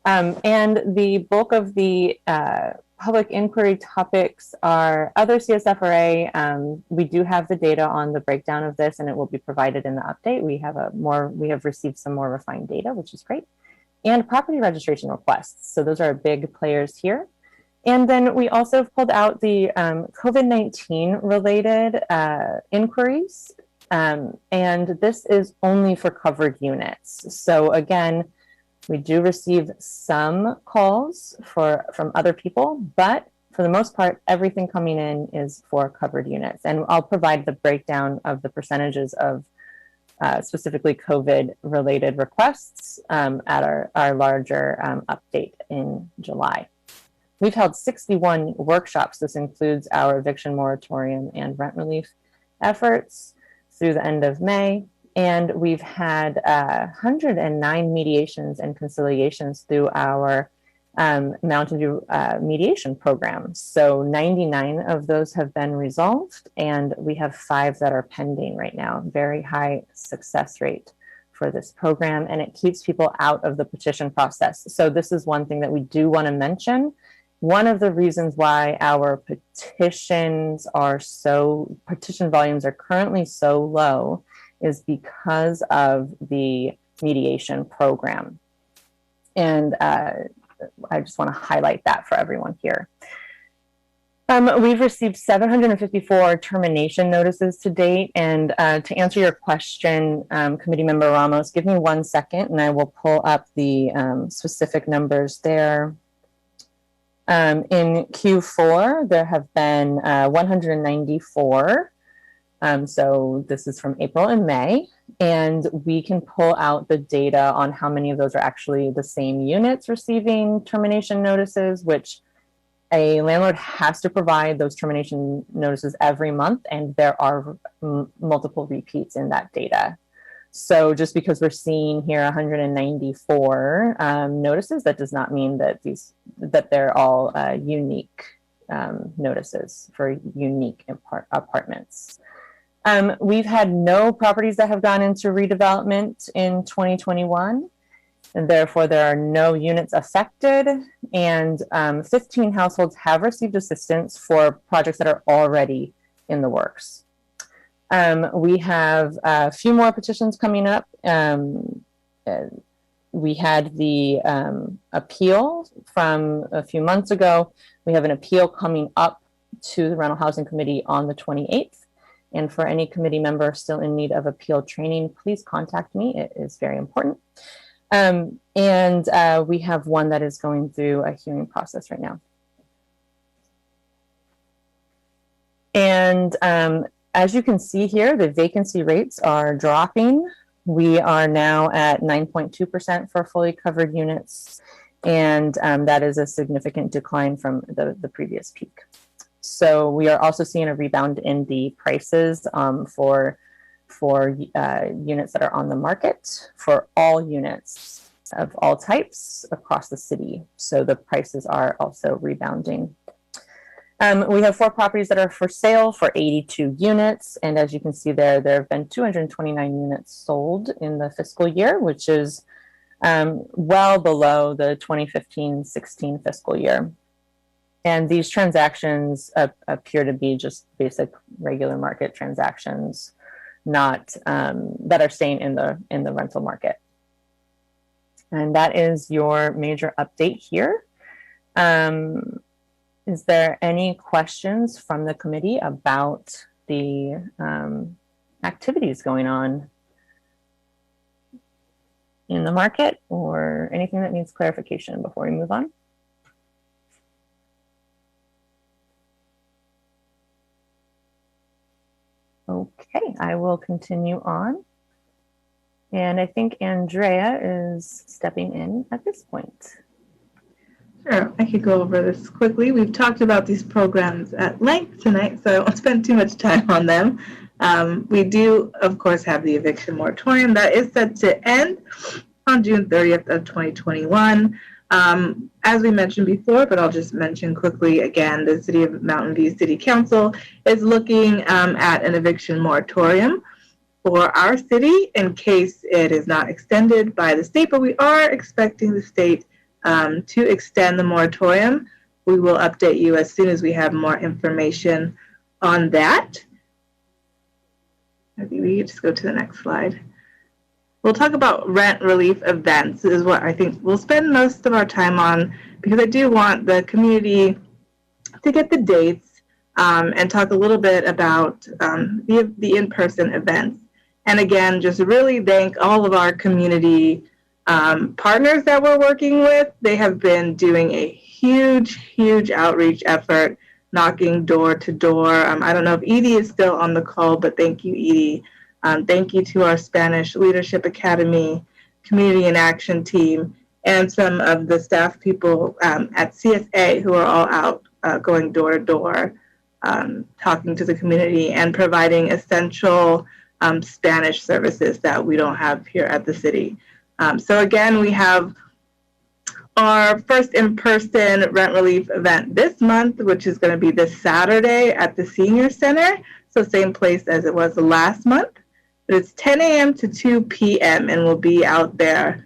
And the bulk of the public inquiry topics are other CSFRA. We do have the data on the breakdown of this, and it will be provided in the update. We have received some more refined data, which is great, and property registration requests. So those are big players here. And then we also have pulled out the COVID-19 related inquiries, and this is only for covered units. So again, we do receive some calls from other people, but for the most part, everything coming in is for covered units. And I'll provide the breakdown of the percentages of specifically COVID-related requests at our larger update in July. We've held 61 workshops. This includes our eviction moratorium and rent relief efforts through the end of May. And we've had 109 mediations and conciliations through our Mountain View mediation programs. So 99 of those have been resolved, and we have 5 that are pending right now. Very high success rate for this program, and it keeps people out of the petition process. So this is one thing that we do want to mention. One of the reasons why our petition volumes are currently so low is because of the mediation program. And I just want to highlight that for everyone here. We've received 754 termination notices to date. And to answer your question, Committee Member Ramos, give me 1 second and I will pull up the specific numbers there. In Q4, there have been 194. So this is from April and May. And we can pull out the data on how many of those are actually the same units receiving termination notices, which a landlord has to provide those termination notices every month, and there are multiple repeats in that data. So just because we're seeing here 194 notices, that does not mean that they're all unique notices for unique apartments. We've had no properties that have gone into redevelopment in 2021. And therefore, there are no units affected, and 15 households have received assistance for projects that are already in the works. We have a few more petitions coming up. We had the appeal from a few months ago. We have an appeal coming up to the Rental Housing Committee on the 28th. And for any committee member still in need of appeal training, please contact me. It is very important. And we have one that is going through a hearing process right now. And as you can see here, the vacancy rates are dropping. We are now at 9.2% for fully covered units. And that is a significant decline from the previous peak. So we are also seeing a rebound in the prices for units that are on the market for all units of all types across the city. So the prices are also rebounding. We have 4 properties that are for sale for 82 units. And as you can see there have been 229 units sold in the fiscal year, which is well below the 2015-16 fiscal year. And these transactions appear to be just basic regular market transactions, not that are staying in the rental market. And that is your major update here. Is there any questions from the committee about the activities going on in the market, or anything that needs clarification before we move on? Okay, I will continue on. And I think Andrea is stepping in at this point. Sure, I could go over this quickly. We've talked about these programs at length tonight, so I won't spend too much time on them. We do, of course, have the eviction moratorium that is set to end on June 30th of 2021. As we mentioned before, but I'll just mention quickly again, the City of Mountain View City Council is looking at an eviction moratorium for our city in case it is not extended by the state, but we are expecting the state to extend the moratorium. We will update you as soon as we have more information on that. I think we can just go to the next slide. We'll talk about rent relief events. This is what I think we'll spend most of our time on, because I do want the community to get the dates and talk a little bit about the in-person events. And again, just really thank all of our community partners that we're working with. They have been doing a huge outreach effort, knocking door to door. I don't know if Edie is still on the call, but thank you, Edie. Thank you to our Spanish Leadership Academy, Community and Action team, and some of the staff people at CSA who are all out going door to door, talking to the community and providing essential Spanish services that we don't have here at the city. So again, we have our first in-person rent relief event this month, which is going to be this Saturday at the Senior Center. So same place as it was last month. But it's 10 a.m. to 2 p.m. and we'll be out there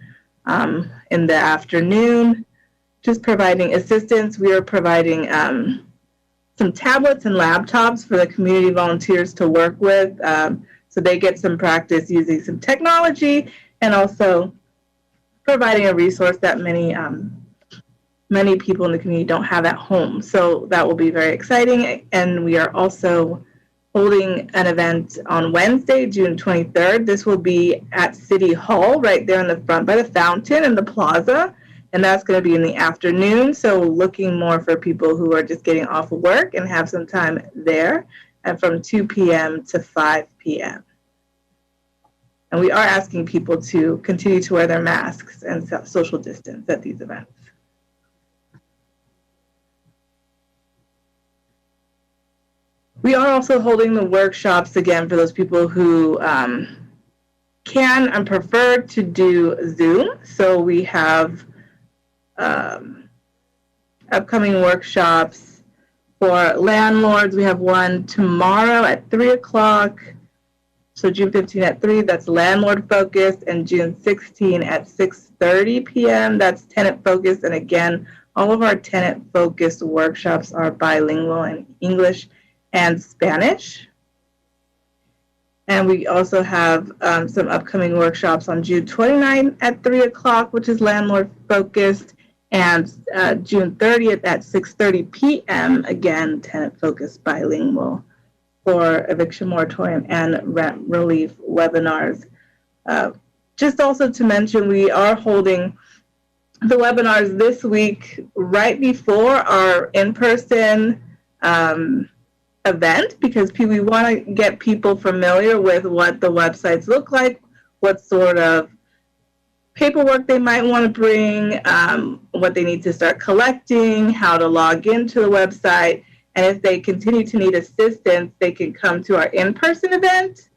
in the afternoon, just providing assistance. We are providing some tablets and laptops for the community volunteers to work with, so they get some practice using some technology, and also providing a resource that many people in the community don't have at home. So that will be very exciting. And we are also holding an event on Wednesday, June 23rd. This will be at City Hall, right there in the front by the fountain in the plaza. And that's going to be in the afternoon. So looking more for people who are just getting off of work and have some time there, and from 2 p.m. to 5 p.m. And we are asking people to continue to wear their masks and social distance at these events. We are also holding the workshops again for those people who can and prefer to do Zoom. So we have upcoming workshops for landlords. We have one tomorrow at 3 o'clock. So June 15 at 3, that's landlord focused, and June 16 at 6:30 p.m., that's tenant focused. And again, all of our tenant focused workshops are bilingual in English and Spanish. And we also have some upcoming workshops on June 29 at 3 o'clock, which is landlord focused, and June 30th at 6:30 p.m., again, tenant focused bilingual, for eviction moratorium and rent relief webinars. Just also to mention, we are holding the webinars this week right before our in-person event, because we want to get people familiar with what the websites look like, what sort of paperwork they might want to bring, what they need to start collecting, how to log into the website. And if they continue to need assistance, they can come to our in-person event,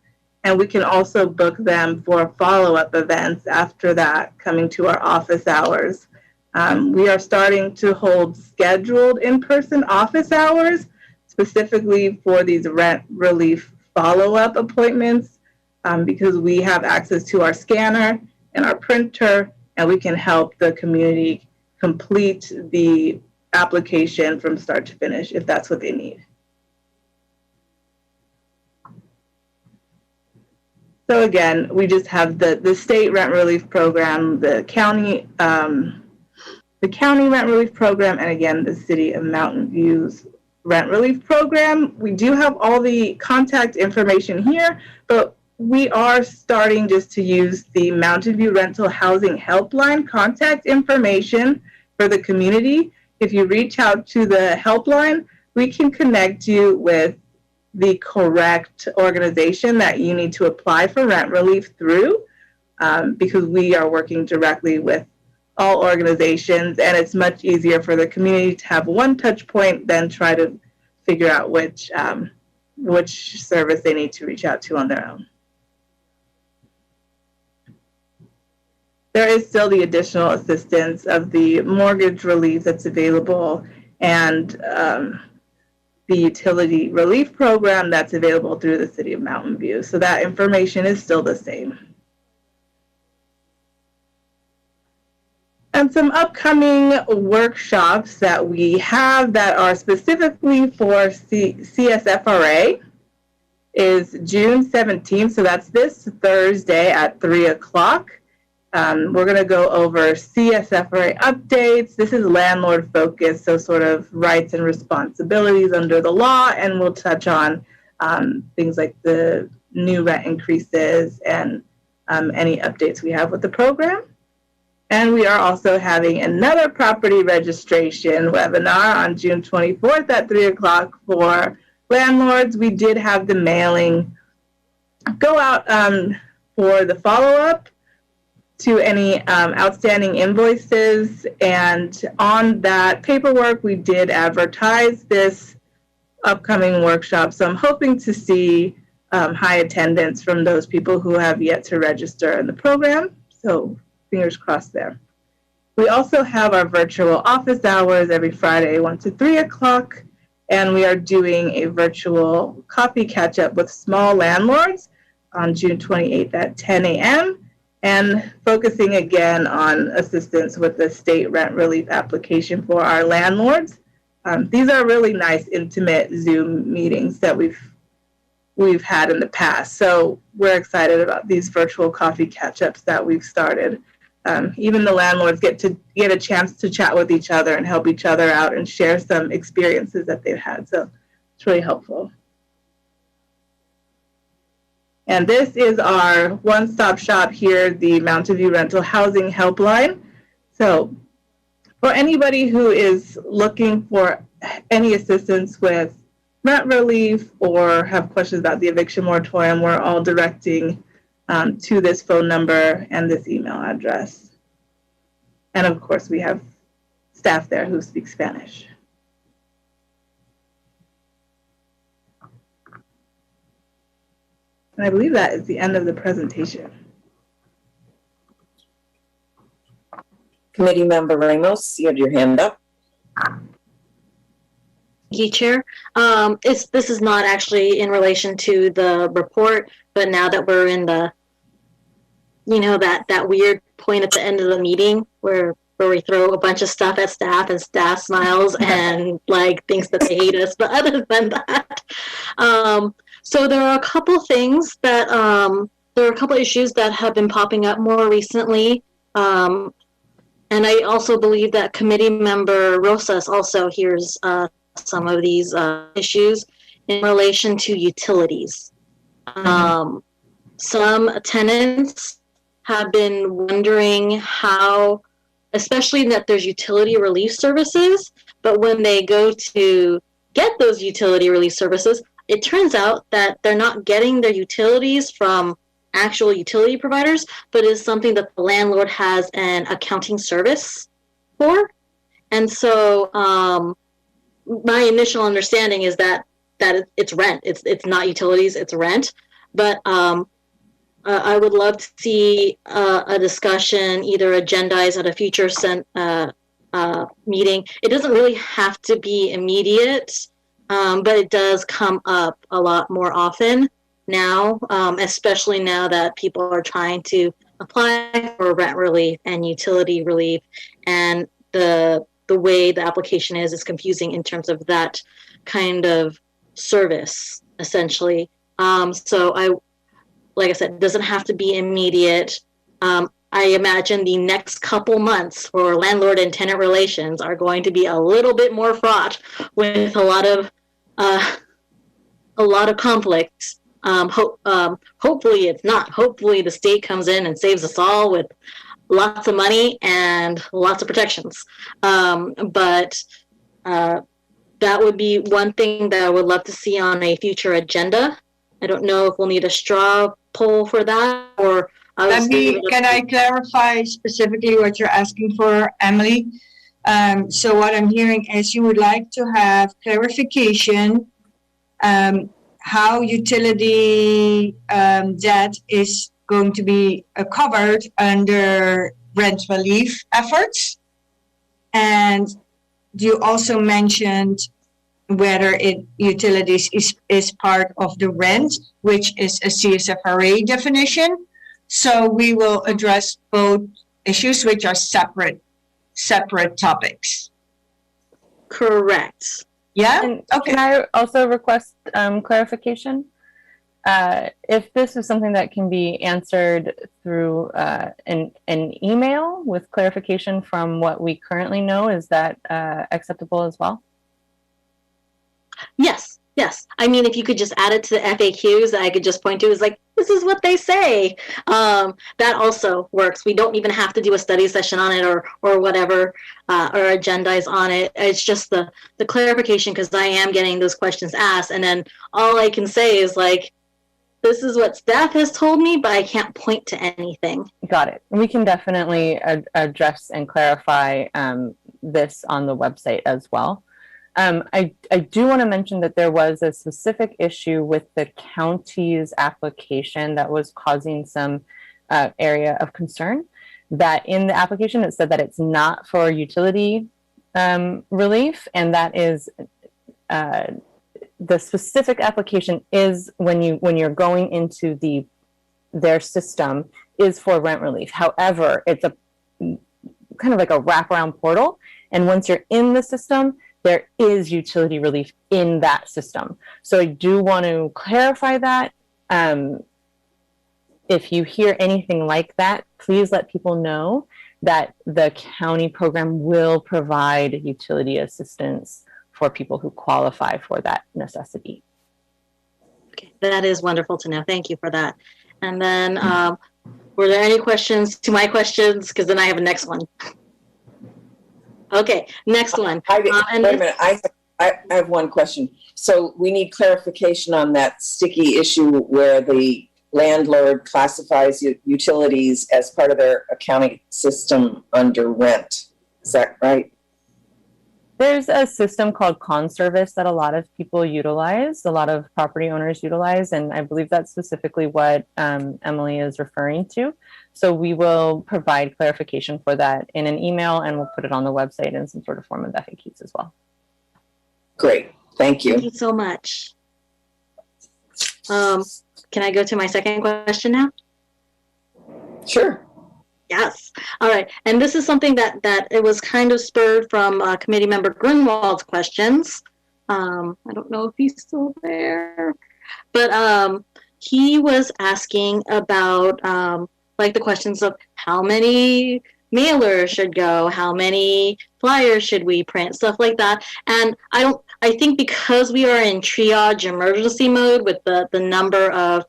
and we can also book them for follow-up events after that, coming to our office hours. We are starting to hold scheduled in-person office hours, specifically for these rent relief follow-up appointments, because we have access to our scanner and our printer, and we can help the community complete the application from start to finish if that's what they need. So again, we just have the state rent relief program, the county rent relief program, and again, the city of Mountain View's rent relief program. We do have all the contact information here, but we are starting just to use the Mountain View Rental Housing Helpline contact information for the community. If you reach out to the helpline, we can connect you with the correct organization that you need to apply for rent relief through, because we are working directly with all organizations, and it's much easier for the community to have one touch point than try to figure out which service they need to reach out to on their own. There is still the additional assistance of the mortgage relief that's available, and the utility relief program that's available through the city of Mountain View. So that information is still the same. And some upcoming workshops that we have that are specifically for CSFRA is June 17th. So that's this Thursday at 3 o'clock. We're going to go over CSFRA updates. This is landlord focused, so sort of rights and responsibilities under the law, and we'll touch on things like the new rent increases and any updates we have with the program. And we are also having another property registration webinar on June 24th at 3 o'clock for landlords. We did have the mailing go out for the follow-up to any outstanding invoices, and on that paperwork we did advertise this upcoming workshop. So I'm hoping to see high attendance from those people who have yet to register in the program. So fingers crossed there. We also have our virtual office hours every Friday, 1 to 3 o'clock, and we are doing a virtual coffee catch-up with small landlords on June 28th at 10 a.m., and focusing again on assistance with the state rent relief application for our landlords. These are really nice, intimate Zoom meetings that we've had in the past. So we're excited about these virtual coffee catch-ups that we've started. Even the landlords get a chance to chat with each other and help each other out and share some experiences that they've had. So it's really helpful. And this is our one-stop shop here, the Mountain View Rental Housing Helpline. So for anybody who is looking for any assistance with rent relief or have questions about the eviction moratorium, we're all directing to this phone number and this email address. And of course, we have staff there who speak Spanish. And I believe that is the end of the presentation. Committee Member Ramos, you had your hand up. Thank you, Chair. This is not actually in relation to the report, but now that we're in the, that weird point at the end of the meeting where we throw a bunch of stuff at staff and staff smiles and like thinks that they hate us. But other than that, so there are a couple things that there are a couple issues that have been popping up more recently. And I also believe that committee member Rosas also hears some of these issues in relation to utilities. Some tenants have been wondering how, especially that there's utility relief services, but when they go to get those utility relief services, it turns out that they're not getting their utilities from actual utility providers, but is something that the landlord has an accounting service for. And so my initial understanding is that it's rent. It's not utilities, it's rent. But I would love to see a discussion, either agendized at a future meeting. It doesn't really have to be immediate, but it does come up a lot more often now, especially now that people are trying to apply for rent relief and utility relief, and the way the application is confusing in terms of that kind of service, essentially. So like I said, it doesn't have to be immediate. I imagine the next couple months for landlord and tenant relations are going to be a little bit more fraught with a lot of conflict. Hopefully it's not. Hopefully the state comes in and saves us all with lots of money and lots of protections. But that would be one thing that I would love to see on a future agenda. I don't know if we'll need a straw poll for that, or can I clarify specifically what you're asking for, Emily? So what I'm hearing is you would like to have clarification how utility debt is going to be covered under rent relief efforts. And you also mentioned whether utilities is part of the rent, which is a CSFRA definition. So we will address both issues, which are separate topics. Correct. Yeah. And can I also request clarification? If this is something that can be answered through an email with clarification from what we currently know, is that acceptable as well? Yes. I mean, if you could just add it to the FAQs that I could just point to, is like, this is what they say. That also works. We don't even have to do a study session on it or whatever, or agendize on it. It's just the clarification, because I am getting those questions asked, and then all I can say is like, this is what staff has told me, but I can't point to anything. Got it. We can definitely address and clarify this on the website as well. I do want to mention that there was a specific issue with the county's application that was causing some area of concern. that in the application it said that it's not for utility relief, and that is the specific application is when you're going into their system is for rent relief. However, it's a kind of like a wraparound portal, and once you're in the system, there is utility relief in that system. So I do want to clarify that. If you hear anything like that, please let people know that the county program will provide utility assistance for people who qualify for that necessity. Okay, that is wonderful to know. Thank you for that. And then, were there any questions to my questions? Because then I have a next one. Okay, next one. Wait a minute. I have one question. So we need clarification on that sticky issue where the landlord classifies utilities as part of their accounting system under rent. Is that right? There's a system called Conservice that a lot of people utilize, a lot of property owners utilize, and I believe that's specifically what Emily is referring to. So we will provide clarification for that in an email, and we'll put it on the website in some sort of form of FAQs as well. Great, thank you. Thank you so much. Can I go to my second question now? Sure. Yes. All right. And this is something that it was kind of spurred from committee member Grunwald's questions. I don't know if he's still there, but he was asking about like the questions of how many mailers should go, how many flyers should we print, stuff like that. And I think because we are in triage emergency mode with the number of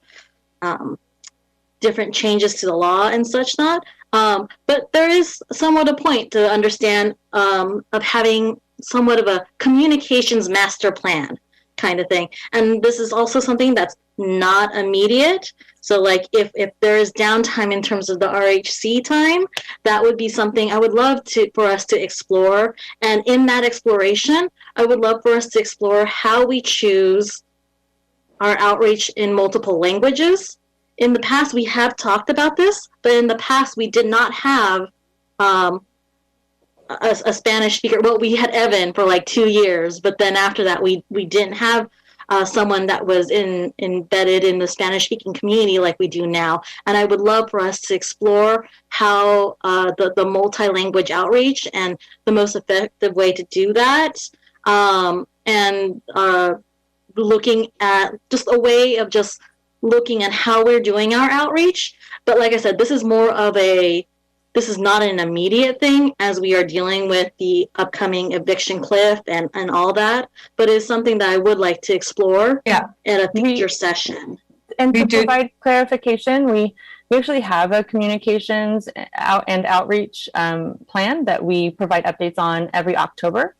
different changes to the law and such not, but there is somewhat a point to understand of having somewhat of a communications master plan kind of thing. And this is also something that's not immediate. So like if there is downtime in terms of the RHC time, that would be something I would love for us to explore. And in that exploration, I would love for us to explore how we choose our outreach in multiple languages. In the past, we have talked about this, but in the past, we did not have a Spanish speaker. Well, we had Evan for like 2 years, but then after that, we didn't have someone that was embedded in the Spanish-speaking community like we do now. And I would love for us to explore how the multi-language outreach and the most effective way to do that, and looking at just a way of just looking at how we're doing our outreach. But like I said, this is not an immediate thing as we are dealing with the upcoming eviction cliff and all that, but it's something that I would like to explore at a future session. And to provide clarification, we actually have a communications and outreach plan that we provide updates on every October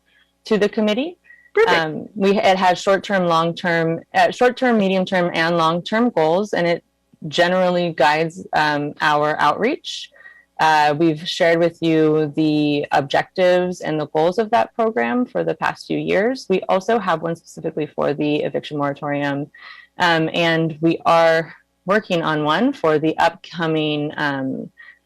to the committee. It has short-term, medium-term, and long-term goals, and it generally guides our outreach. We've shared with you the objectives and the goals of that program for the past few years. We also have one specifically for the eviction moratorium, and we are working on one for the upcoming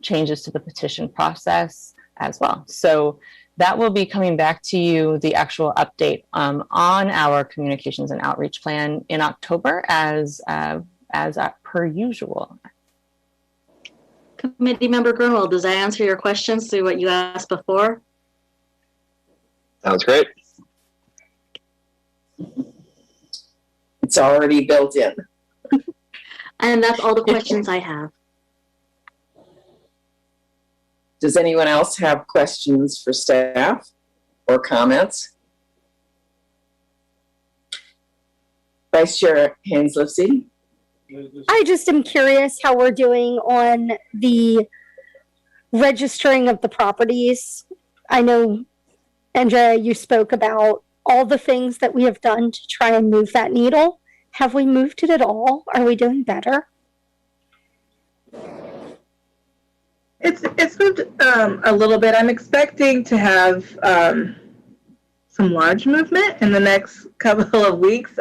changes to the petition process as well. So that will be coming back to you, the actual update on our communications and outreach plan in October as per usual. Committee Member Grunwald, does that answer your questions through what you asked before? Sounds great. It's already built in. And that's all the questions I have. Does anyone else have questions for staff or comments? Vice Chair Haynes-Lipsey? I just am curious how we're doing on the registering of the properties. I know, Andrea, you spoke about all the things that we have done to try and move that needle. Have we moved it at all? Are we doing better? It's moved a little bit. I'm expecting to have some large movement in the next couple of weeks.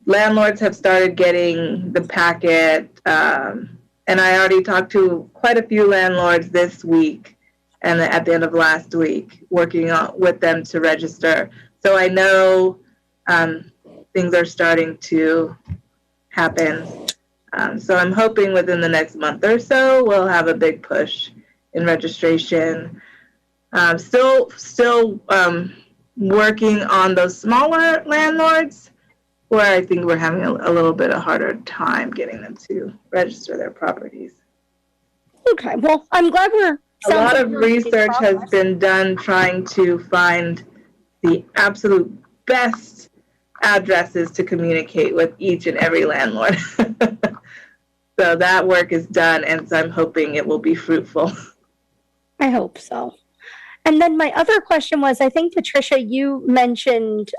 Landlords have started getting the packet, and And I already talked to quite a few landlords this week and at the end of last week, working with them to register. So I know things are starting to happen. So I'm hoping within the next month or so, we'll have a big push in registration. Still working on those smaller landlords where I think we're having a little bit of harder time getting them to register their properties. Okay, well, I'm glad a lot of research has been done trying to find the absolute best addresses to communicate with each and every landlord. So that work is done, and so I'm hoping it will be fruitful. I hope so. And then my other question was, I think, Patricia, you mentioned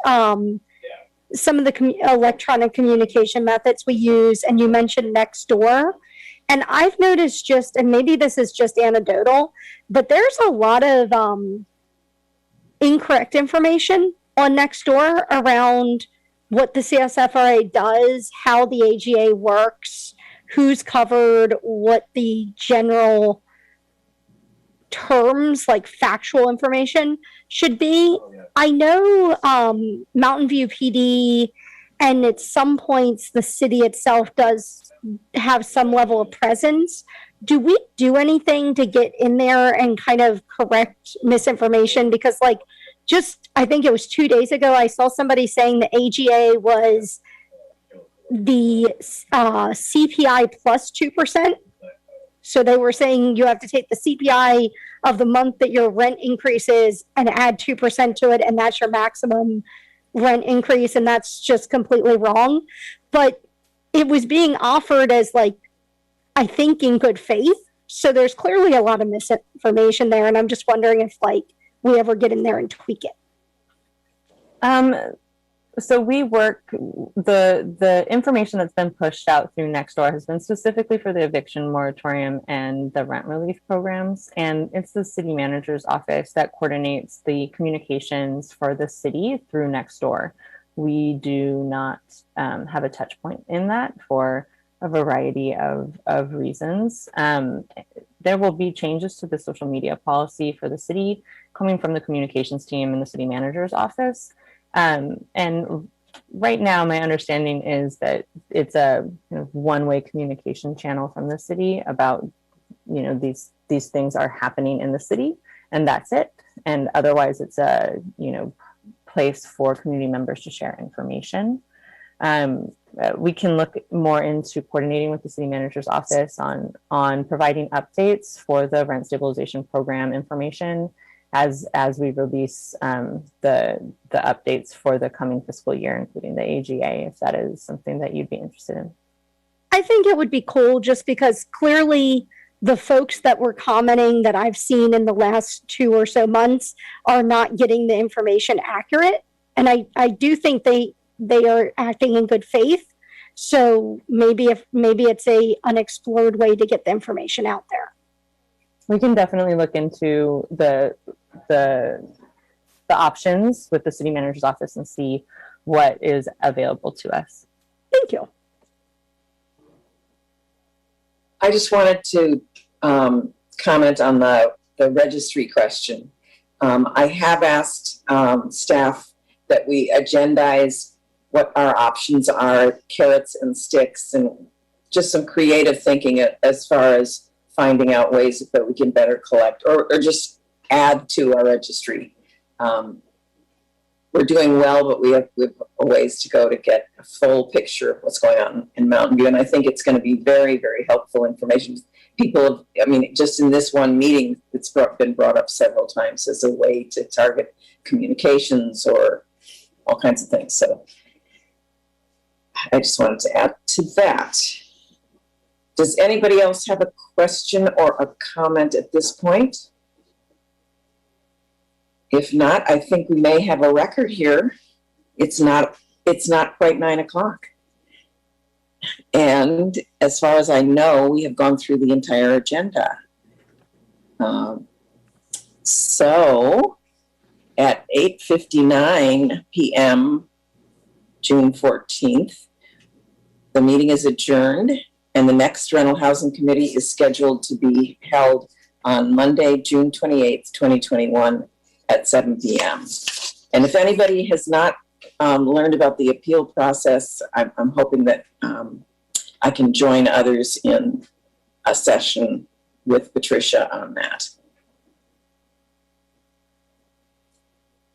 some of the electronic communication methods we use, and you mentioned Nextdoor. And I've noticed just, and maybe this is just anecdotal, but there's a lot of incorrect information on Nextdoor around what the CSFRA does, how the AGA works, who's covered, what the general terms, like factual information, should be. I know Mountain View PD, and at some points the city itself does have some level of presence. Do we do anything to get in there and kind of correct misinformation? Because like, just, I think it was 2 days ago, I saw somebody saying the AGA was the CPI plus 2%. So they were saying you have to take the CPI of the month that your rent increases and add 2% to it, and that's your maximum rent increase, and that's just completely wrong. But it was being offered as, like, I think in good faith. So there's clearly a lot of misinformation there, and I'm just wondering if, like, we ever get in there and tweak it. So we work, the information that's been pushed out through Nextdoor has been specifically for the eviction moratorium and the rent relief programs. And it's the city manager's office that coordinates the communications for the city through Nextdoor. We do not have a touch point in that for a variety of reasons. There will be changes to the social media policy for the city coming from the communications team in the city manager's office. And right now, my understanding is that it's a one-way communication channel from the city about, these things are happening in the city, and that's it. And otherwise, it's a, place for community members to share information. We can look more into coordinating with the city manager's office on providing updates for the rent stabilization program information as we release the updates for the coming fiscal year, including the AGA, if that is something that you'd be interested in. I think it would be cool, just because clearly the folks that were commenting that I've seen in the last 2 or so months are not getting the information accurate. And I do think they are acting in good faith. So maybe it's a unexplored way to get the information out there. We can definitely look into the options with the city manager's office and see what is available to us. Thank you. I just wanted to comment on the registry question. I have asked staff that we agendize what our options are, carrots and sticks, and just some creative thinking as far as finding out ways that we can better collect or just add to our registry. We're doing well, but we have a ways to go to get a full picture of what's going on in Mountain View. And I think it's going to be very, very helpful information. People, just in this one meeting, it's been brought up several times as a way to target communications or all kinds of things. So I just wanted to add to that. Does anybody else have a question or a comment at this point? If not, I think we may have a record here. It's not quite 9 o'clock. And as far as I know, we have gone through the entire agenda. So at 8:59 p.m., June 14th, the meeting is adjourned. And the next Rental Housing Committee is scheduled to be held on Monday, June 28th, 2021 at 7 p.m. And if anybody has not learned about the appeal process, I'm hoping that I can join others in a session with Patricia on that.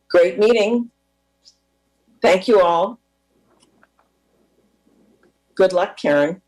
Great meeting. Thank you all. Good luck, Karen.